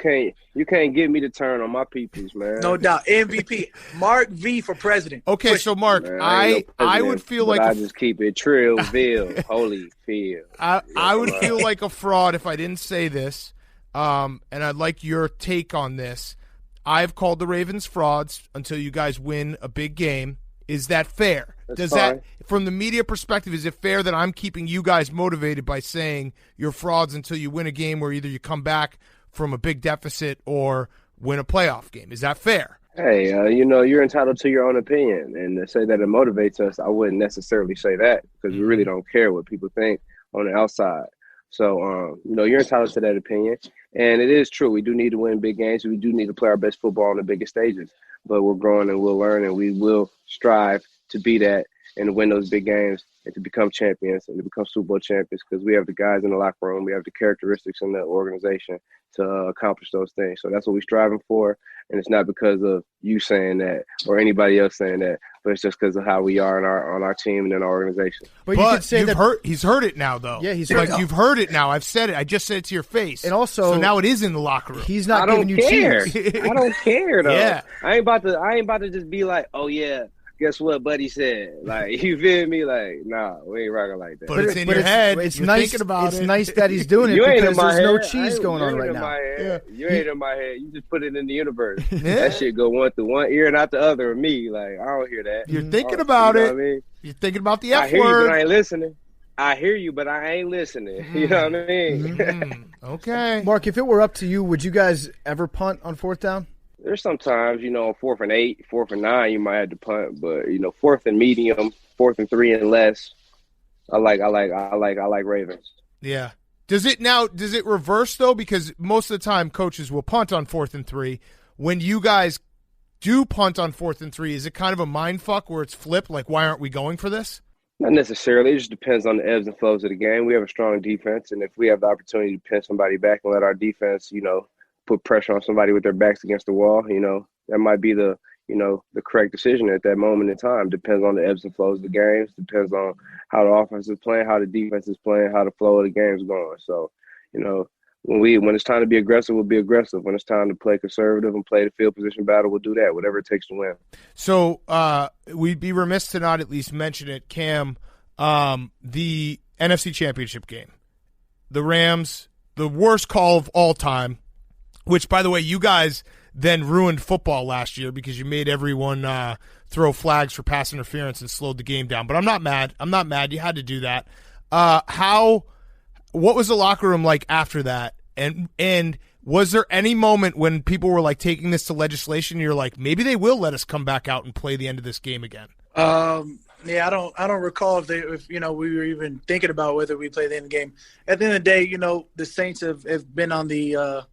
can't get me to turn on my peoples, man. No doubt, MVP. Mark V for president. Okay, so Mark, Man, I would feel like I just keep it Trillville, Holyfield. I would feel like a fraud if I didn't say this. And I'd like your take on this. I've called the Ravens frauds until you guys win a big game. Is that fair? That's fine. From the media perspective, is it fair that I'm keeping you guys motivated by saying you're frauds until you win a game where either you come back from a big deficit or win a playoff game? Is that fair? Hey, you're entitled to your own opinion. And to say that it motivates us, I wouldn't necessarily say that because we really don't care what people think on the outside. So, you're entitled to that opinion. And it is true. We do need to win big games. We do need to play our best football on the biggest stages. But we're growing and we'll learn and we will strive to be that and to win those big games and to become champions and to become Super Bowl champions because we have the guys in the locker room. We have the characteristics in the organization to accomplish those things. So that's what we're striving for. And it's not because of you saying that or anybody else saying that, but it's just because of how we are on our team and in our organization. But you could say he's heard it now, though. Yeah, he's heard it. You've heard it now. I've said it. I just said it to your face. And also, so now it is in the locker room. He's not giving you cheese. I don't care though. Yeah. I ain't about to just be like, oh yeah, guess what buddy said? You feel me? Nah, we ain't rocking like that. But it's in your head. It's You're nice. thinking about it's it. nice that he's doing it because there's no cheese going on right now. You ain't in my head. You just put it in the universe. That shit go one through one ear and out the other of me. I don't hear that. You're thinking about it. What I mean? You're thinking about the F I hear word. you, but I ain't listening. I hear you, but I ain't listening. You know what I mean? Okay. Mark, if it were up to you, would you guys ever punt on fourth down? There's sometimes, 4th and 8, 4th and 9, you might have to punt, but 4th and medium, 4th and 3 and less. I like Ravens. Yeah. Does it reverse though? Because most of the time coaches will punt on 4th and 3. When you guys do punt on 4th and 3, is it kind of a mind fuck where it's flipped? Like, why aren't we going for this? Not necessarily. It just depends on the ebbs and flows of the game. We have a strong defense, and if we have the opportunity to pin somebody back and let our defense, put pressure on somebody with their backs against the wall, that might be the correct decision at that moment in time. Depends on the ebbs and flows of the games. Depends on how the offense is playing, how the defense is playing, how the flow of the game is going. So, when it's time to be aggressive, we'll be aggressive. When it's time to play conservative and play the field position battle, we'll do that, whatever it takes to win. So we'd be remiss to not at least mention it, Cam, the NFC Championship game. The Rams, the worst call of all time, which, by the way, you guys then ruined football last year because you made everyone throw flags for pass interference and slowed the game down. But I'm not mad. You had to do that. What was the locker room like after that? And was there any moment when people were like taking this to legislation and you're like, maybe they will let us come back out and play the end of this game again? Yeah, I don't recall if we were even thinking about whether we play the end of the game. At the end of the day, the Saints have been on the You're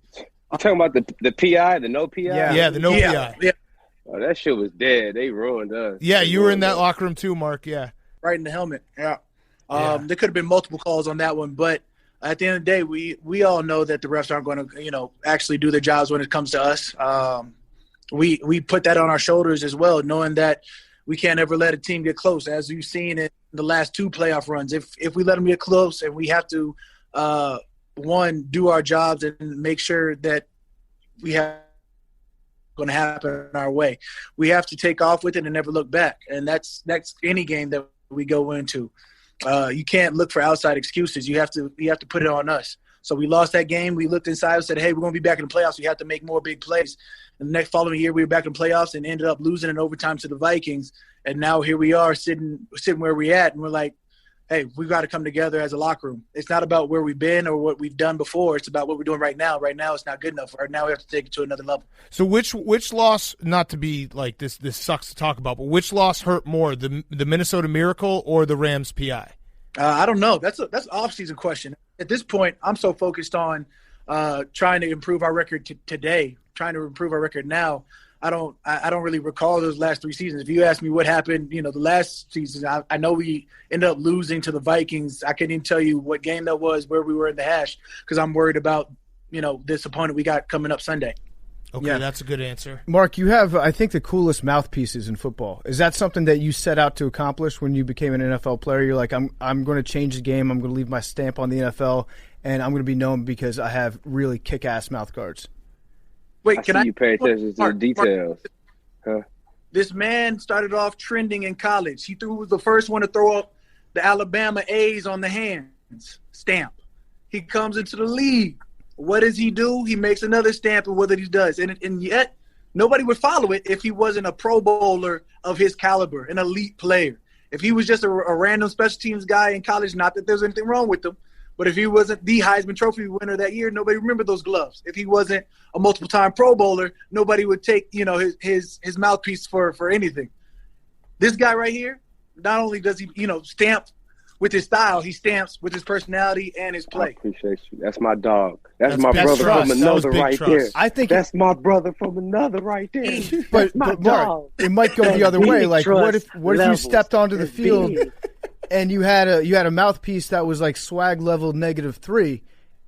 talking about the PI, the no PI? Yeah, the no PI. Yeah. Oh, that shit was dead. They ruined us. Yeah, you were in that locker room too, Mark. Yeah. Right in the helmet. Yeah. There could have been multiple calls on that one, but at the end of the day, we all know that the refs aren't going to, actually do their jobs when it comes to us. We put that on our shoulders as well, knowing that we can't ever let a team get close. As you've seen in the last 2 playoff runs, if we let them get close and we have to, do our jobs and make sure that we have going to happen our way. We have to take off with it and never look back, and that's any game that we go into. You can't look for outside excuses. You have to put it on us. So we lost that game. We looked inside and said, hey, we're going to be back in the playoffs. We have to make more big plays. And the next following year, we were back in the playoffs and ended up losing in overtime to the Vikings. And now here we are sitting where we're at, and we're like, hey, we've got to come together as a locker room. It's not about where we've been or what we've done before. It's about what we're doing right now. Right now, it's not good enough. Right now, we have to take it to another level. So which loss, not to be like this sucks to talk about, but which loss hurt more, the Minnesota Miracle or the Rams PI? I don't know. That's an off-season question. At this point, I'm so focused on trying to improve our record today, trying to improve our record now. I don't really recall those last 3 seasons. If you ask me what happened, the last season, I know we ended up losing to the Vikings. I couldn't even tell you what game that was, where we were in the hash, because I'm worried about, this opponent we got coming up Sunday. Okay, yeah. That's a good answer. Mark, you have, I think, the coolest mouthpieces in football. Is that something that you set out to accomplish when you became an NFL player? You're like, I'm going to change the game. I'm going to leave my stamp on the NFL, and I'm going to be known because I have really kick-ass mouth guards. Wait, you pay attention to the details? Huh? This man started off trending in college. He was the first one to throw up the Alabama A's on the hands stamp. He comes into the league. What does he do? He makes another stamp of what he does. And yet, nobody would follow it if he wasn't a Pro Bowler of his caliber, an elite player. If he was just a random special teams guy in college, not that there's anything wrong with him, but if he wasn't the Heisman Trophy winner that year, nobody remembered those gloves. If he wasn't a multiple-time Pro Bowler, nobody would take, his mouthpiece for anything. This guy right here, not only does he, stamp with his style, he stamps with his personality and his play. I appreciate you. That's my dog. That's my brother trust. from another right trust. there. I think that's my brother from another right there. But Mark, it might go the other way. Like, what if you stepped onto the field and you had a mouthpiece that was like swag level -3?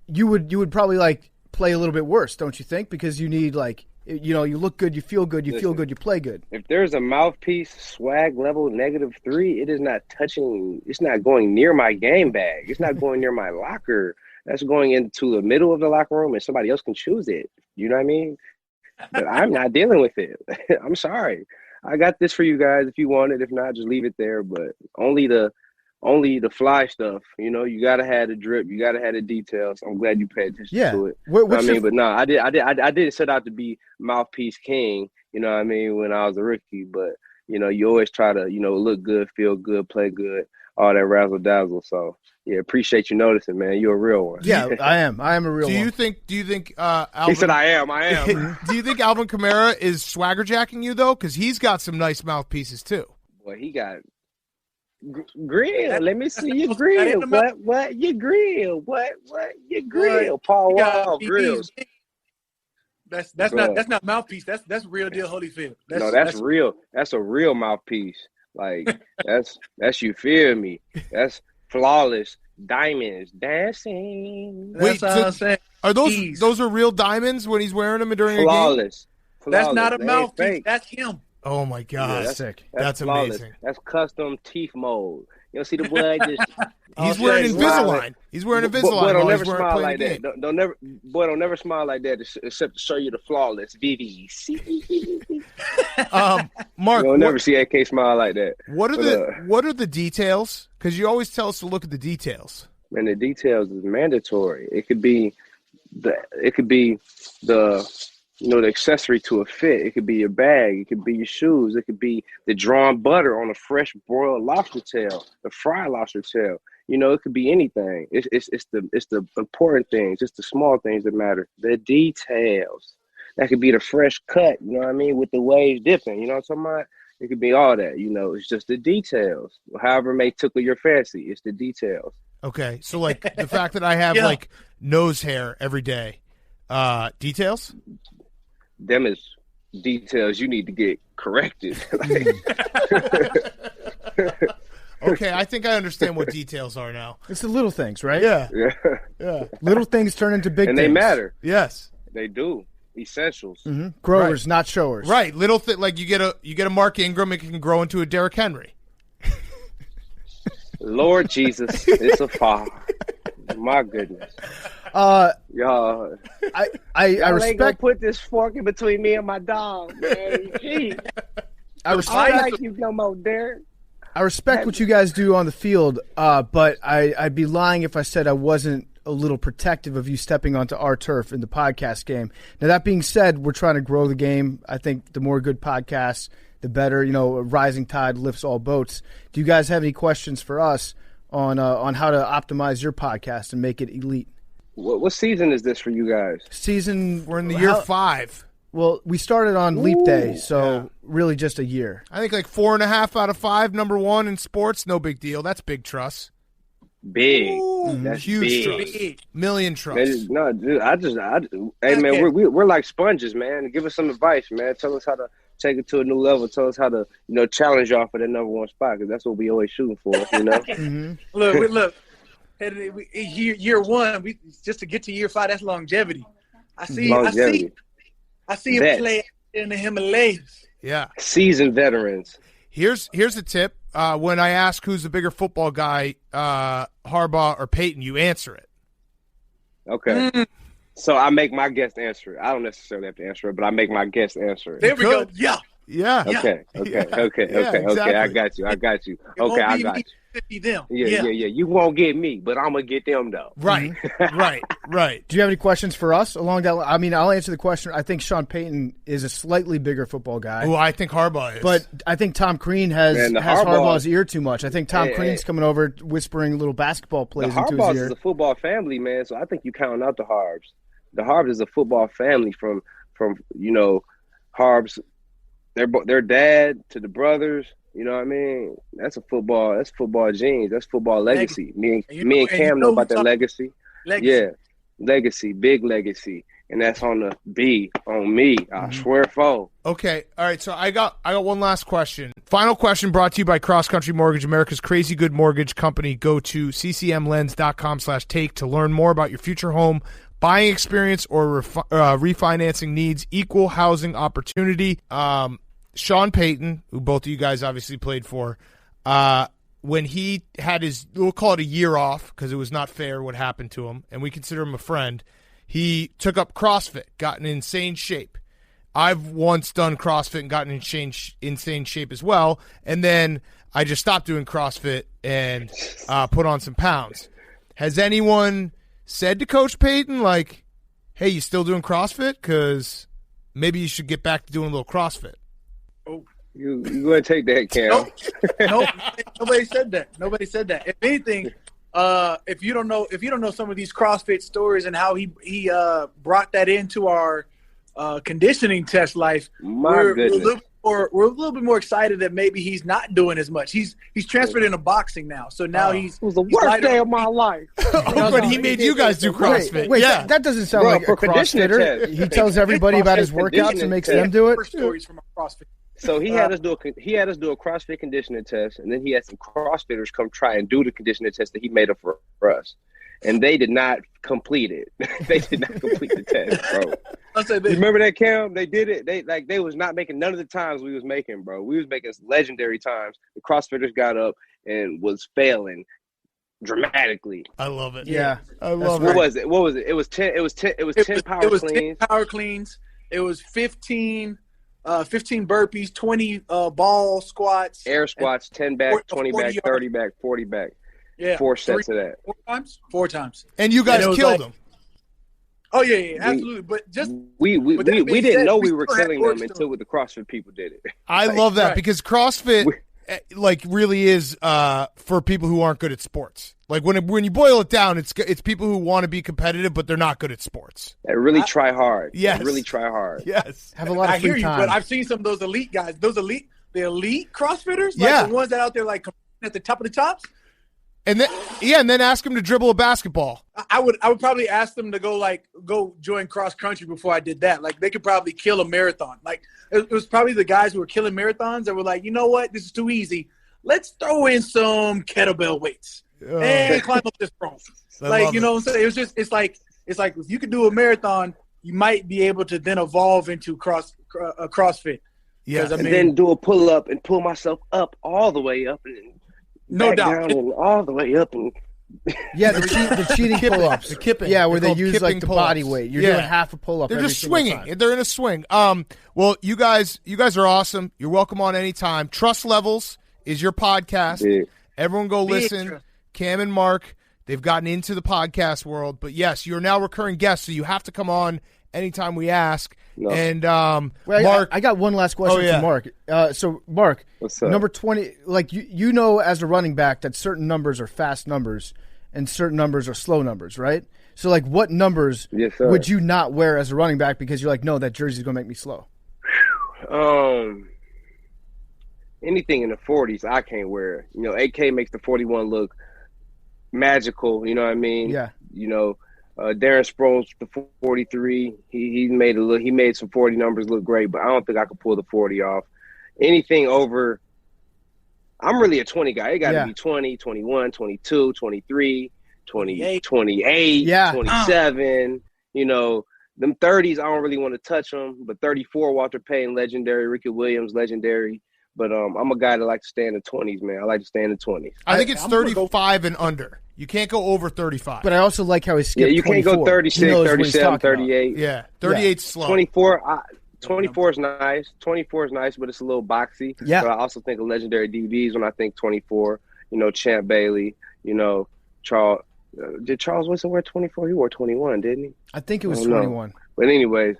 You would probably like play a little bit worse, don't you think? Because you need like, you look good, you feel good, you feel good, you play good. If there's a mouthpiece swag level -3, it is not touching. It's not going near my game bag. It's not going near my locker. That's going into the middle of the locker room, and somebody else can choose it. You know what I mean? But I'm not dealing with it. I'm sorry. I got this for you guys if you want it. If not, just leave it there. But only the fly stuff. You gotta have the drip. You gotta have the details. I'm glad you paid attention to it. But no, I didn't set out to be mouthpiece king. You know what I mean? When I was a rookie, but you always try to look good, feel good, play good, all that razzle dazzle. So yeah, appreciate you noticing, man. You're a real one. Yeah, I am. I am a real one. Do you think Alvin? He said I am. Do you think Alvin Kamara is swagger jacking you though? Because he's got some nice mouthpieces too. Boy, he got Grill. Let me see you grill. What you grill? What you grill? Paul You got Wall grills. That's Bruh. not mouthpiece. That's real deal Holyfield. That's real. That's a real mouthpiece. Like that's you feel me. That's flawless diamonds dancing. That's Wait, what I'm saying. Are Keys. those are real diamonds when he's wearing them during a game? Flawless. That's not a They ain't mouthpiece. fake. That's him. Oh my god, Yeah, Sick. that's flawless. amazing. That's custom teeth mold. You don't see the boy just He's Oh, wearing yeah, Invisalign. He's wearing Boy, Invisalign. don't while never he's wearing smile playing like the that. game. Don't never smile like that except to show you the flawless VVs. Mark, You'll never see AK smile like that. what are the details? Because you always tell us to look at the details. And the details is mandatory. It could be the the accessory to a fit. It could be your bag. It could be your shoes. It could be the drawn butter on a fresh broiled lobster tail, the fried lobster tail. It could be anything. It's the important things. It's the small things that matter. The details. That could be the fresh cut. You know what I mean? With the waves dipping. You know what I'm talking about? It could be all that. It's just the details. However it may tickle your fancy, it's the details. Okay, so like the fact that I have Yeah. like nose hair every day, details. Them is details you need to get corrected. Okay, I think I understand what details are now. It's the little things, right? Yeah, Yeah. yeah, Little things turn into big And things. they matter. yes, They do. Essentials. Mm-hmm. Growers, not showers. right. Little thing like you get a Mark Ingram, it can grow into a Derrick Henry. Lord Jesus, it's a fire. My goodness. Y'all, I y'all ain't gonna respect. put this fork in between me and my dog, man. Gee, I I respect. don't like you no more, Derek. I respect what you guys do on the field, but I'd be lying if I said I wasn't a little protective of you stepping onto our turf in the podcast game. Now, that being said, we're trying to grow the game. I think the more good podcasts, the better. A rising tide lifts all boats. Do you guys have any questions for us on how to optimize your podcast and make it elite? What season is this for you guys? Season, We're in the year 5. Well, we started on Leap Day, so really just a year. I think like 4.5 out of 5, number 1 in sports. No big deal. That's big Truss. Big. That's Huge big. Truss. Big. Million Truss. Man, no, dude, hey man, Okay. we're like sponges, man. Give us some advice, man. Tell us how to take it to a new level. Tell us how to, challenge y'all for that number 1 spot, because that's what we always shooting for, Look. Year 1, just to get to year 5. That's longevity. I see Longevity. him Vets. play in the Himalayas. Yeah. Seasoned veterans. Here's a tip. When I ask who's the bigger football guy, Harbaugh or Peyton, you answer it. Okay. So I make my guest answer it. I don't necessarily have to answer it, but I make my guest answer it. There we go. Could. Yeah. Yeah. Okay. Yeah. Okay. Exactly. I got you. It Okay, won't I be got me, you. it'll be them. Yeah. You won't get me, but I'm gonna get them though. Right. Right. Do you have any questions for us along that line? I mean, I'll answer the question. I think Sean Payton is a slightly bigger football guy. Who I think Harbaugh is. But I think Tom Crean has Man, the Harbaugh's ear too much. I think Tom Hey, Crean's coming over whispering little basketball The plays into his Harbaughs ear. is a football family, man. So I think you counting out the Harbs. The Harbs is a football family from Harbs. Their dad to the brothers. You know what I mean? That's football genes. That's football legacy. Me and Cam know about that legacy. Yeah, legacy, big legacy, and that's on the B on me. I swear, for. Okay. All right. So I got one last question. Final question brought to you by Cross Country Mortgage, America's crazy good mortgage company. Go to ccmlens.com/take to learn more about your future home buying experience or refinancing needs. Equal housing opportunity. Sean Payton, who both of you guys obviously played for, when he had we'll call it a year off because it was not fair what happened to him, and we consider him a friend, he took up CrossFit, got in insane shape. I've once done CrossFit and gotten in insane shape as well, and then I just stopped doing CrossFit and put on some pounds. Has anyone said to Coach Payton, like, hey, you still doing CrossFit? Because maybe you should get back to doing a little CrossFit. You gonna take that, Cam? Nope. Nobody said that. If anything, if you don't know some of these CrossFit stories and how he brought that into our conditioning test life, My goodness. we're a little bit more excited that maybe he's not doing as much. He's transferred into boxing now, so now It was the worst day of my life. But he made you guys do CrossFit. Wait, yeah. that doesn't sound Bro, like a for conditioning CrossFitter. test. He tells everybody about his workouts and makes them do it. First stories from a CrossFit. So he had us do a CrossFit conditioning test, and then he had some CrossFitters come try and do the conditioning test that he made up for us, and they did not complete it. They did not complete the test, bro. You remember that, Cam? They did it. They was not making none of the times we was making, bro. We was making legendary times. The CrossFitters got up and was failing dramaticly. I love it. Yeah, I love it. What was it? It was 10. It was 10 power cleans. 10 power cleans. It was 15 burpees, 20 ball squats, Air squats, 10 back, 20 back, 40 30 back, 40 back. Yeah, 4 sets of that. 4 times. And you guys And it was killed like- him. Oh yeah, absolutely. But just We With that being didn't said, know we we were still had killing work them still. until the CrossFit people did it. I love that right. because CrossFit really is for people who aren't good at sports. Like when you boil it down, it's people who want to be competitive but they're not good at sports. They really try hard. Yes. They really try hard. Yes. Have a lot I of hear free you, time. but I've seen some of those elite guys. The elite CrossFitters, like Yeah. the ones that out there like competing at the top of the tops. And then ask him to dribble a basketball. I would probably ask them to go join cross country before I did that. Like they could probably kill a marathon. Like it was probably the guys who were killing marathons that were like, you know what, this is too easy. Let's throw in some kettlebell weights and climb up this rope. I Like love you know what I'm saying? It's like if you could do a marathon, you might be able to then evolve into CrossFit. Yeah. 'Cause, I And mean, then do a pull up and pull myself up all the way up and No back doubt. down and all the way up and Yeah, the cheating pull-ups. The kipping. Yeah, where They're they called use like kipping the pull-ups. body weight. You're Yeah. doing half a pull-up. They're every just single swinging. time. They're in a swing. Well, you guys are awesome. You're welcome on anytime. Truss Levelz is your podcast. Yeah. Everyone go Big listen. trust. Cam and Mark, they've gotten into the podcast world. But yes, you're now recurring guests, so you have to come on anytime we ask. No. And Wait, Mark, I got one last question Oh, yeah. for Mark. So, Mark, What's up? number 20, like you know as a running back that certain numbers are fast numbers and certain numbers are slow numbers, right? So, like, what numbers Yes, sir. would you not wear as a running back because you're like, no, that jersey's going to make me slow? Anything in the 40s I can't wear. You know, AK makes the 41 look magical, you know what I mean? Yeah. You know, Darren Sproles, the 43, he made some 40 numbers look great, but I don't think I could pull the 40 off. Anything over, I'm really a 20 guy. It got to Yeah. be 20, 21, 22, 23, 20, 28. 28, Yeah. 27. You know, them 30s, I don't really want to touch them, but 34, Walter Payton, legendary. Ricky Williams, legendary. But I'm a guy that likes to stay in the 20s, man. I like to stay in the 20s. I think it's I'm gonna go- 35 and under. You can't go over 35. But I also like how he skipped Yeah, you can't 24. go 36, He knows what he's 37, talking about. 38. yeah, 38's slow. 24 is nice. 24 is nice, but it's a little boxy. Yeah. But I also think of legendary DBs when I think 24. You know, Champ Bailey. You know, Charles. Did Charles Wilson wear 24? He wore 21, didn't he? I think it was I don't know. 21. But anyways,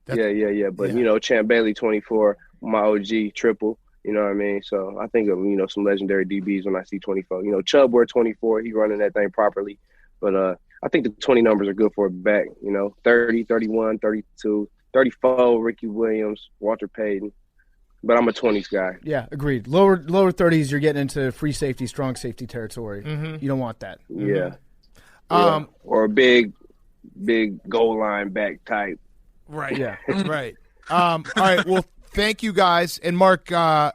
That's- yeah. But, yeah. you know, Champ Bailey, 24. My OG, triple. You know what I mean? So I think of, you know, some legendary DBs when I see 24. You know, Chubb wear 24. He running that thing properly. But I think the 20 numbers are good for a back. You know, 30, 31, 32, 34, Ricky Williams, Walter Payton. But I'm a 20s guy. Yeah, agreed. Lower 30s, you're getting into free safety, strong safety territory. Mhm. You don't want that. Yeah. Mm-hmm. Or a big goal line back type. Right. Yeah. Right. All right. Well, thank you guys. And Mark, try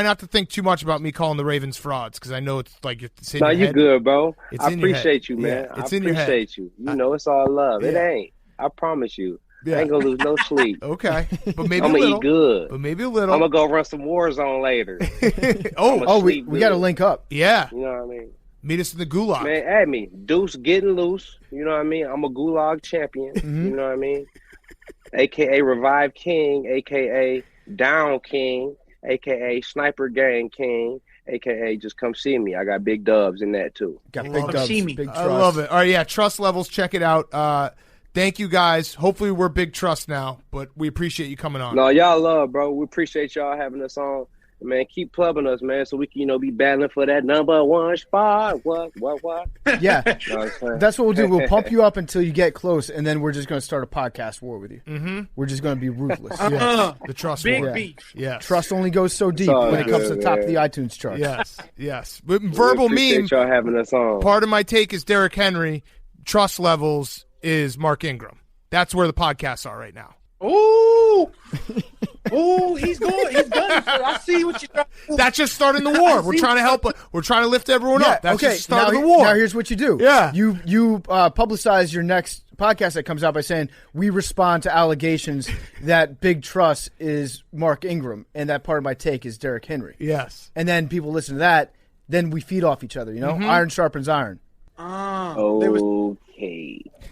not to think too much about me calling the Ravens frauds because I know it's like it's in No, your you head. good, bro. It's I in your head. appreciate you, man. Yeah, it's I in your head. appreciate you. You know, it's all love. It Yeah. ain't. I promise you. Yeah. I ain't gonna lose no sleep. Okay, but maybe I'm a gonna little. eat good. But maybe a little. I'm gonna go run some Warzone later. oh, Oh, we Sleep got to good. link up. yeah. You know what I mean? Meet us in the gulag. Man, add me. Deuce getting loose. You know what I mean? I'm a gulag champion. Mm-hmm. You know what I mean? AKA Revive King, AKA Down King, AKA Sniper Gang King, AKA just come see me. I got big dubs in that too. Got Love big it. dubs, Shimi. big I trust. love it. All right, yeah. Trust Levels. Check it out. Thank you guys. Hopefully we're big trust now, but we appreciate you coming on. No, y'all love, bro. We appreciate y'all having us on. Man, keep clubbing us, man, so we can, be battling for that number one spot. What? Yeah, You know what I'm saying? that's what we'll do. We'll pump you up until you get close, and then we're just going to start a podcast war with you. Mm-hmm. We're just going to be ruthless. The trust Big war. beef. Yes. Trust only goes so deep all when it comes to the good, top of man. the iTunes chart. Yes. But verbal Appreciate meme. y'all having us on. Part of my take is Derrick Henry. Trust levels is Mark Ingram. That's where the podcasts are right now. Ooh, he's going. He's done. I see what you're trying. That's just starting the war. We're trying to help. We're trying to lift everyone up. That's just starting the war. Now here's what you do. Yeah. You publicize your next podcast that comes out by saying we respond to allegations that Big Truss is Mark Ingram and that part of my take is Derrick Henry. Yes. And then people listen to that. Then we feed off each other. Iron sharpens iron. Okay.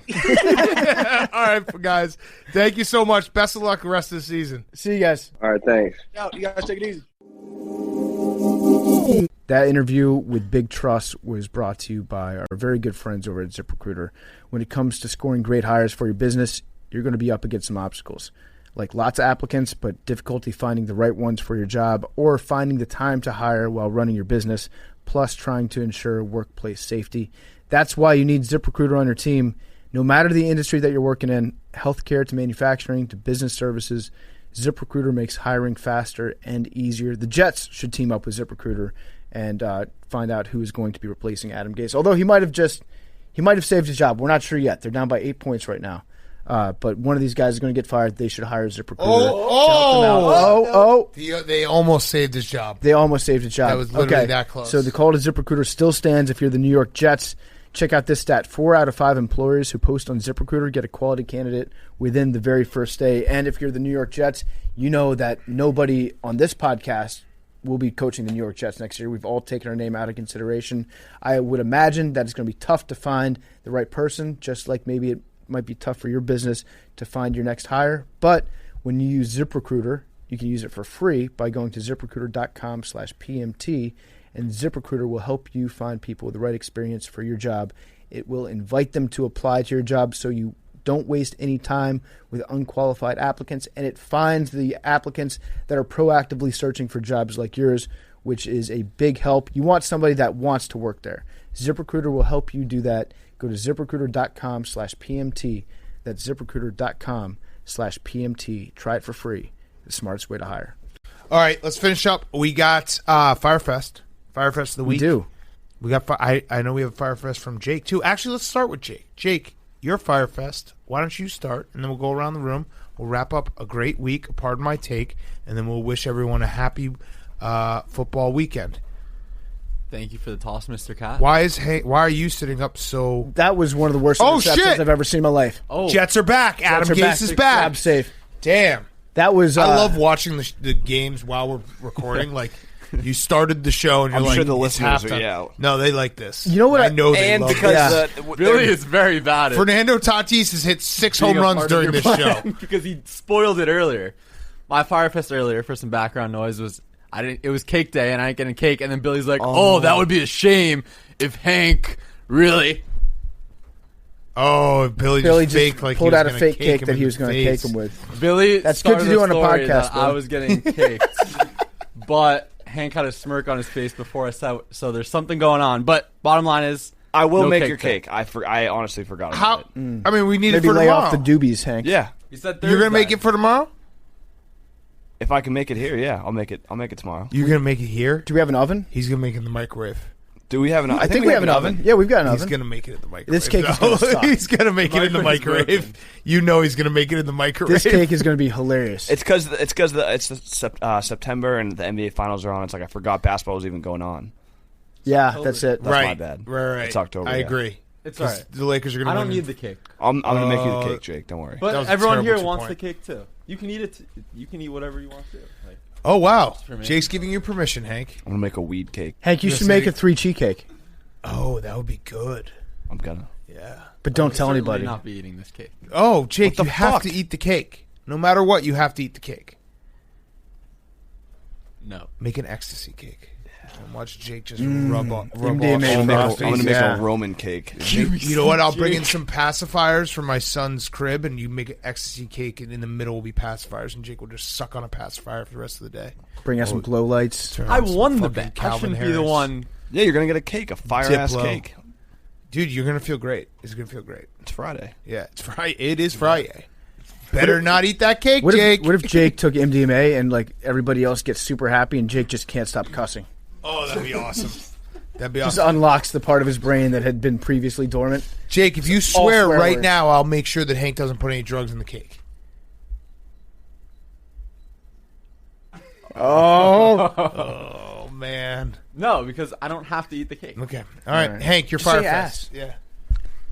All right, guys. Thank you so much. Best of luck the rest of the season. See you guys. All right, thanks. You guys take it easy. That interview with Big Truss was brought to you by our very good friends over at ZipRecruiter. When it comes to scoring great hires for your business, you're going to be up against some obstacles, like lots of applicants, but difficulty finding the right ones for your job, or finding the time to hire while running your business, plus trying to ensure workplace safety. That's why you need ZipRecruiter on your team. No matter the industry that you're working in, healthcare to manufacturing to business services, ZipRecruiter makes hiring faster and easier. The Jets should team up with ZipRecruiter and find out who is going to be replacing Adam Gase. Although he might have saved his job. We're not sure yet. They're down by 8 points right now. But one of these guys is going to get fired. They should hire ZipRecruiter. They almost saved his job. They almost saved his job. That was literally that close. So the call to ZipRecruiter still stands if you're the New York Jets. Check out this stat. 4 out of 5 employers who post on ZipRecruiter get a quality candidate within the very first day. And if you're the New York Jets, you know that nobody on this podcast will be coaching the New York Jets next year. We've all taken our name out of consideration. I would imagine that it's going to be tough to find the right person, just like maybe it might be tough for your business to find your next hire. But when you use ZipRecruiter, you can use it for free by going to ZipRecruiter.com/PMT, and ZipRecruiter will help you find people with the right experience for your job. It will invite them to apply to your job so you don't waste any time with unqualified applicants, and it finds the applicants that are proactively searching for jobs like yours, which is a big help. You want somebody that wants to work there. ZipRecruiter will help you do that. Go to ZipRecruiter.com/PMT. That's ZipRecruiter.com/PMT. Try it for free. The smartest way to hire. All right, let's finish up. We got Firefest. Firefest of the week. We do. We got. I know we have a Firefest from Jake too. Actually, let's start with Jake. Jake, your Firefest. Why don't you start, and then we'll go around the room. We'll wrap up a great week. Pardon my take, and then we'll wish everyone a happy football weekend. Thank you for the toss, Mr. Cat. Why are you sitting up so? That was one of the worst interceptions I've ever seen in my life. Oh, Jets are back. Adam Gase is back. Grab safe. Damn. That was. I love watching the games while we're recording. Like, you started the show and you're I'm like, sure the it's listeners are, halftime. yeah. No, they like this. You know what? I know they And love because this. Billy is very bad at Fernando Tatis has hit 6 being home a runs part of during your this plan show. because he spoiled it earlier. My Firefest earlier, for some background noise, was it was cake day and I ain't getting cake, and then Billy's like, "Oh, that would be a shame if Hank really." Oh, Billy Billy just faked like pulled he was out a gonna fake cake cake him that in he was the going to face. cake him with. Billy, That's good to started do a on a story podcast, that Bill. I was getting caked, but Hank had a smirk on his face before I said, so there's something going on. But bottom line is, I will no make cake your day. cake. I honestly forgot about How? it. I mean, we need Maybe it for lay tomorrow. off the doobies, Hank. Yeah. He said You're gonna make Thursday. it for tomorrow. If I can make it here, yeah, I'll make it tomorrow. You're gonna make it here. Do we have an oven? He's gonna make it in the microwave. Do we have an oven? I think we have an oven. Yeah, we've got an He's oven. gonna make it in the microwave. This cake is though. gonna suck. He's gonna make it in the Microwave is microwave. broken. You know he's gonna make it in the microwave. This cake is going to be hilarious. It's because September and the NBA finals are on. It's like I forgot basketball was even going on. Yeah, that's it. That's right. my bad. Right. It's October, I yeah. agree. It's 'Cause all right. The Lakers are gonna. I don't win. need the cake, I'm gonna make you the cake, Jake. Don't worry. That was but a everyone here terrible wants point. the cake too. You can eat it. You can eat whatever you want to. Like, Oh wow, for me. Jake's giving you permission, Hank. I'm gonna make a weed cake. Hank, you Yes, should make Hank. a 3-cheese cake, Oh, that would be good. I'm gonna. Yeah. but don't tell certainly anybody. Not be eating this cake. Oh, Jake, What the you have fuck? to eat the cake. No matter what, you have to eat the cake. No. Make an ecstasy cake. And watch Jake just rub off. MDMA I'm frosties, going to make yeah. a Roman cake. You know what? I'll bring in some pacifiers from my son's crib, and you make an ecstasy cake, and in the middle will be pacifiers, and Jake will just suck on a pacifier for the rest of the day. Bring out some glow lights. Turn I on some won the fucking bet. I Calvin shouldn't be the Harris. one. Yeah, you're going to get a cake, a fire-ass Diplo. cake. Dude, you're gonna feel great. It's gonna feel great. It's Friday. Yeah, it's Friday. It is Friday. Better not eat that cake, What Jake. if Jake took MDMA and like everybody else gets super happy and Jake just can't stop cussing? Oh, that'd be awesome. That'd be Just awesome. unlocks the part of his brain that had been previously dormant. Jake, if you all swear swear right words. now, I'll make sure that Hank doesn't put any drugs in the cake. Oh man. No, because I don't have to eat the cake. Okay. All right, right. Hank, your Just fire say fest. ass.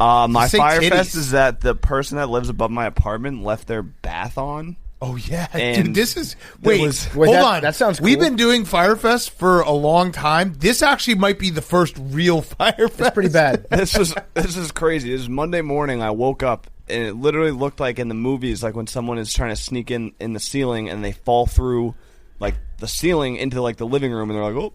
Yeah. My Say fire titties. fest is that the person that lives above my apartment left their bath on. Oh yeah, And dude. This is there wait. was- Wait, hold that- on. that sounds We've cool. been doing Firefest for a long time. This actually might be the first real Firefest. It's pretty bad. This is crazy. This is Monday morning. I woke up and it literally looked like in the movies, like when someone is trying to sneak in the ceiling and they fall through like the ceiling into like the living room and they're like, oh,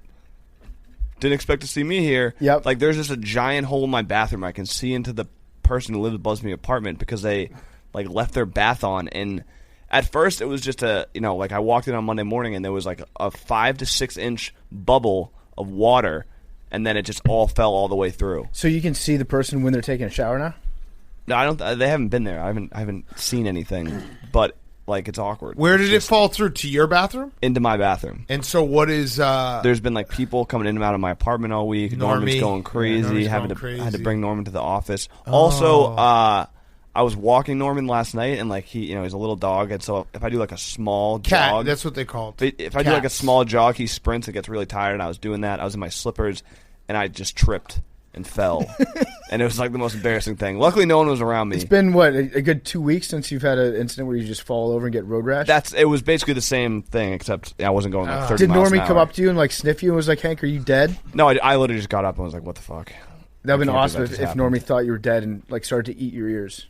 didn't expect to see me here. Yep. Like there's just a giant hole in my bathroom. I can see into the person who lives above me apartment because they like left their bath on. And at first it was just like I walked in on Monday morning and there was like a 5 to 6 inch bubble of water. And then it just all fell all the way through. So you can see the person when they're taking a shower now? No, I don't. They haven't been there. I haven't seen anything. But like, it's awkward. Where did It's it just fall through? To your bathroom? into my bathroom? And so what is? There's been like people coming in and out of my apartment all week. Norman's Normie. going crazy. Yeah, Normie's having going to I had to crazy. bring Norman to the office. Also, I was walking Norman last night, and like he's a little dog, and so if I do like a small cat. jog, That's what they call it. if I do like a Cats. small jog, he sprints and gets really tired. And I was doing that. I was in my slippers, and I just tripped and fell, and it was like the most embarrassing thing. Luckily, no one was around me. It's been, what, a good 2 weeks since you've had an incident where you just fall over and get road rash? It was basically the same thing, except I wasn't going like 30 Did miles an Normie come hour. up to you and like sniff you and was like, Hank, are you dead? No, I literally just got up and was like, what the fuck? That would have been I can't believe awesome that if just if happened. Normie thought you were dead and like started to eat your ears.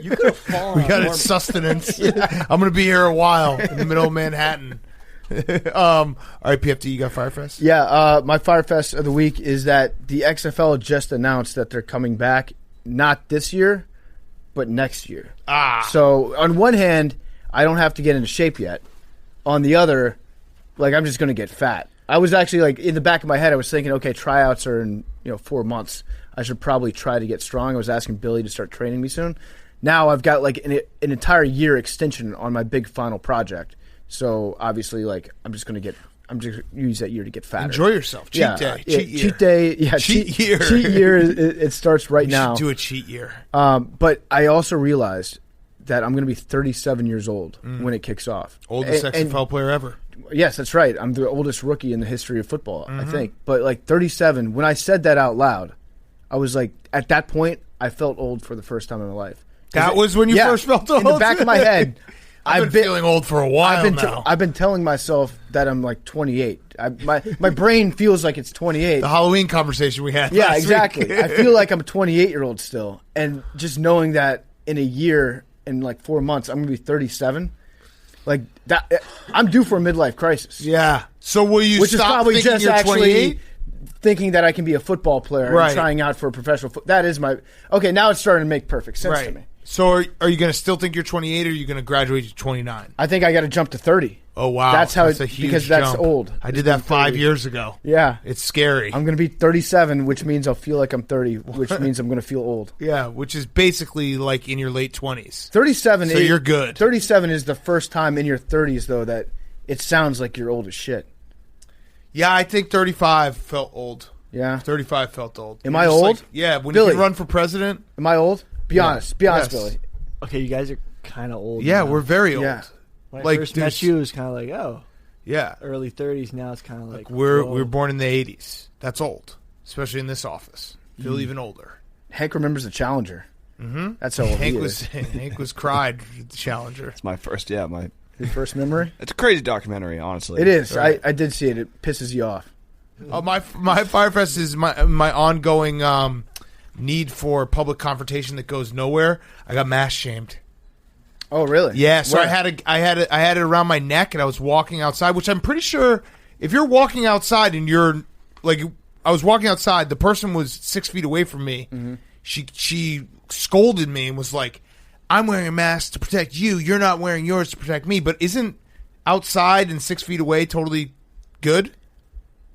You could have fallen. We got its sustenance. I'm going to be here a while in the middle of Manhattan. All right, PFT, you got Firefest? Yeah, my Firefest of the week is that the XFL just announced that they're coming back, not this year, but next year. So on one hand, I don't have to get into shape yet. On the other, like I'm just going to get fat. I was actually like in the back of my head, I was thinking, okay, tryouts are in 4 months. I should probably try to get strong. I was asking Billy to start training me soon. Now I've got like an entire year extension on my big final project. So obviously, like I'm just gonna use that year to get fatter. Enjoy yourself. Cheat day. Cheat year. Cheat day. Yeah. Cheat year. Cheat year. It starts right We now. should do a cheat year. But I also realized that I'm going to be 37 years old when it kicks off. Oldest And- XFL player ever. Yes, that's right. I'm the oldest rookie in the history of football, I think. But like 37, when I said that out loud, I was like, at that point, I felt old for the first time in my life. That was when you first felt old? In the back of my head, I've been feeling old for a while now. I've been telling myself that I'm like 28. My brain feels like it's 28. The Halloween conversation we had. Yeah, last exactly. week. I feel like I'm a 28-year-old still. And just knowing that in a year, in like 4 months, I'm going to be 37, like that, I'm due for a midlife crisis. Yeah. So will you Which is stop probably thinking just you're actually 28? thinking that I can be a football player Right. and trying out for a professional That is my... Okay, now it's starting to make perfect sense to me. So are you going to still think you're 28 or are you going to graduate to 29? I think I got to jump to 30. Oh, wow. That's how a huge because that's jump. old. I did that 5 years ago. Yeah. It's scary. I'm going to be 37, which means I'll feel like I'm 30, which means I'm going to feel old. Yeah, which is basically like in your late 20s. 37 So you're good. 37 is the first time in your 30s, though, that it sounds like you're old as shit. Yeah, I think 35 felt old. Yeah. 35 felt old. Am You're I just old? like- yeah, when Billy. you can run for president. Am I old? Be honest. Be honest, Yes. Billy. Okay, you guys are kind of old. Yeah, now. we're very old. Yeah. When like, I first there's- met you, it was kind of like, oh, Yeah. early 30s. Now it's kind of like We whoa. were born in the 80s. That's old, especially in this office. Feel even older. Hank remembers the Challenger. Mm-hmm. That's how old Hank he was is. Hank was cried at the Challenger. It's my first, His first memory? it's a crazy documentary, honestly. It is. Right. I did see it. It pisses you off. My Firefest is my ongoing need for public confrontation that goes nowhere. I got mass shamed. Oh, really? Yeah, so Where? I had it around my neck, and I was walking outside, which I'm pretty sure if you're walking outside and you're like, I was walking outside, the person was 6 feet away from me. Mm-hmm. She scolded me and was like, I'm wearing a mask to protect you. You're not wearing yours to protect me. But isn't outside and 6 feet away totally good?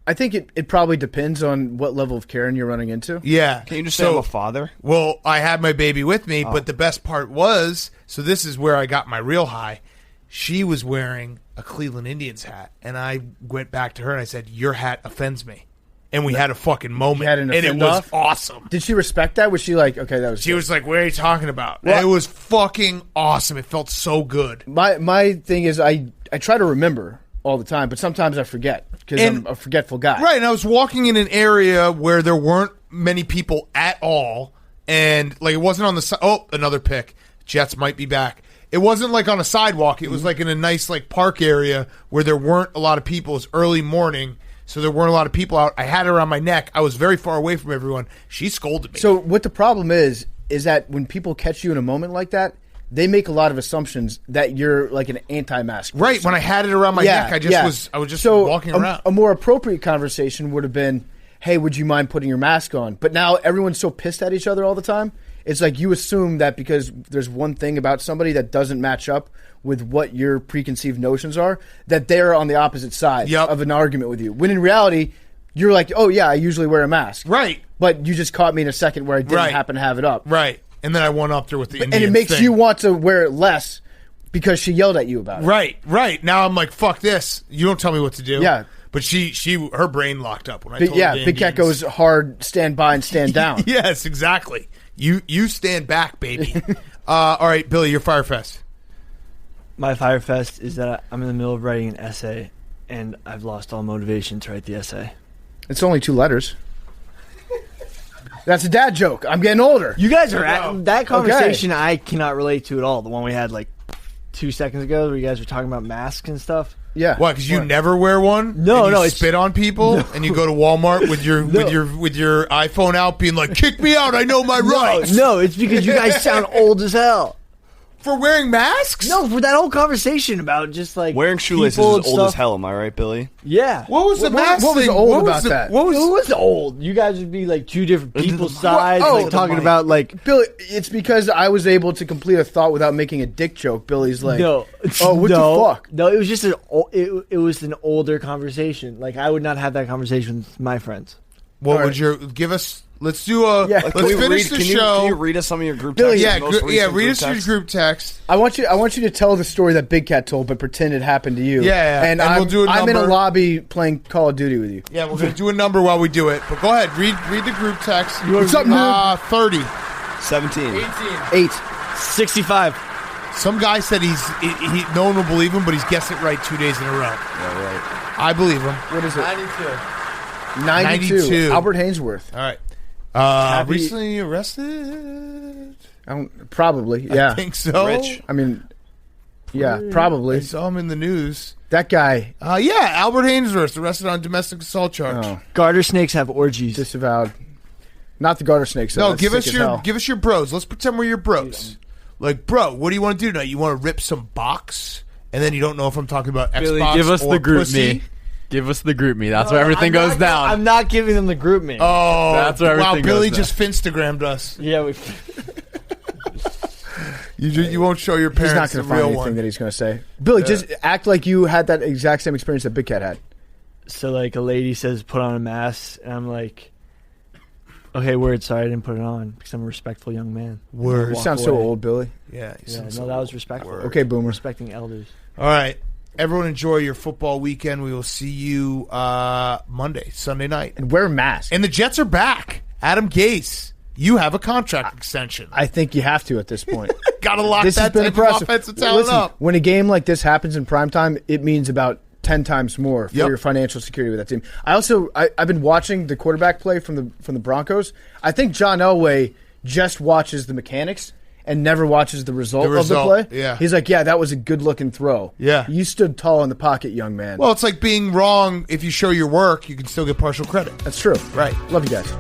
I think it probably depends on what level of Karen you're running into. Yeah. Can you just say I'm a father? Well, I had my baby with me, but the best part was, so this is where I got my real high. She was wearing a Cleveland Indians hat, and I went back to her and I said, your hat offends me. And we had a fucking moment, had an and it offend was off? awesome. Did she respect that? Was she like, okay, that was She good. was like, what are you talking about? Well- And it was fucking awesome. It felt so good. My thing is I try to remember all the time, but sometimes I forget because And- I'm a forgetful guy. Right, and I was walking in an area where there weren't many people at all, and like it wasn't on the side. Oh, another pick. Jets might be back. It wasn't like on a sidewalk. It was like in a nice like park area where there weren't a lot of people. It was early morning, so there weren't a lot of people out. I had her around my neck. I was very far away from everyone. She scolded me. So what the problem is that when people catch you in a moment like that, they make a lot of assumptions that you're like an anti-mask person. Right, when I had it around my neck, I was just walking around. A more appropriate conversation would have been, hey, would you mind putting your mask on? But now everyone's so pissed at each other all the time. It's like you assume that because there's one thing about somebody that doesn't match up with what your preconceived notions are, that they're on the opposite side of an argument with you. When in reality, you're like, oh, yeah, I usually wear a mask. Right. But you just caught me in a second where I didn't happen to have it up. Right. And then I went up there with the Indian and it makes thing. you want to wear it less because she yelled at you about it. Right. Now I'm like, fuck this. You don't tell me what to do. Yeah. But her brain locked up when I told her. Yeah, Big Cat goes hard, stand by and stand down. Yes, exactly. You stand back, baby. All right, Billy, your Firefest. My Firefest is that I'm in the middle of writing an essay, and I've lost all motivation to write the essay. It's only 2 letters. That's a dad joke. I'm getting older. You guys are at that conversation. Okay. I cannot relate to at all. The one we had like 2 seconds ago, where you guys were talking about masks and stuff. Yeah. What? Because you never wear one? No, and you no. Spit on people, and you go to Walmart with your with your iPhone out, being like, "Kick me out! I know my rights." No, it's because you guys sound old as hell. For wearing masks? No, for that whole conversation about just like wearing shoelaces is old as hell. Am I right, Billy? Yeah. What was the mask What was thing? old about that? It was old. You guys would be like 2 different people's sides, like talking about like Billy. It's because I was able to complete a thought without making a dick joke. Billy's like, no, oh, what the fuck? No, it was just it was an older conversation. Like I would not have that conversation with my friends. What would your give us? Let's do a. Yeah. Let's finish the show. Can you read us some of your group Billy, texts? Read us your group text. I want you to tell the story that Big Cat told, but pretend it happened to you. Yeah. And we'll do a I'm in a number. lobby playing Call of Duty with you. Yeah, we're gonna do a number while we do it. But go ahead, read the group text. What's up, man? 30, 17, 8, 65. Some guy said he no one will believe him, but he's guessed it right 2 days in a row. Yeah, right. I believe him. What is it? 92. 92. Albert Hainsworth. All right. Happy- Recently arrested? Probably. Yeah. I think so. Rich. I mean, yeah, probably. I saw him in the news. That guy. Yeah, Albert Hainsworth arrested on domestic assault charge. Oh, Garter snakes have orgies. disavowed. Not the garter snakes. Though. No, That's give sick us as your hell. give us your bros. Let's pretend we're your bros. Like, bro, what do you want to do tonight? You want to rip some box, and then you don't know if I'm talking about Xbox Billy, give us or the group pussy? me. Give us the group me. That's where everything goes down. I'm not giving them the group me. Oh, That's where wow! everything Billy goes just Finstagrammed us. Yeah, we. You won't show your He's parents not the going to find real anything one. that he's going to say. Billy, just act like you had that exact same experience that Big Cat had. So like a lady says, "Put on a mask," and I'm like, "Okay, word. Sorry, I didn't put it on because I'm a respectful young man." Word. You Walk sound so away. old, Billy. Yeah. Yeah, no, that was respectful. Okay, Boomer. Respecting elders. All right. Everyone enjoy your football weekend. We will see you Monday, Sunday night. And wear masks. And the Jets are back. Adam Gase, you have a contract extension. I think you have to at this point. Got to lock This has that been type of impressive. offensive talent Listen, up. when a game like this happens in primetime, it means about 10 times more for Yep. your financial security with that team. I've been watching the quarterback play from the Broncos. I think John Elway just watches the mechanics and never watches the result of the play. Yeah. He's like, yeah, that was a good-looking throw. Yeah. You stood tall in the pocket, young man. Well, it's like being wrong. If you show your work, you can still get partial credit. That's true. Right. Love you guys.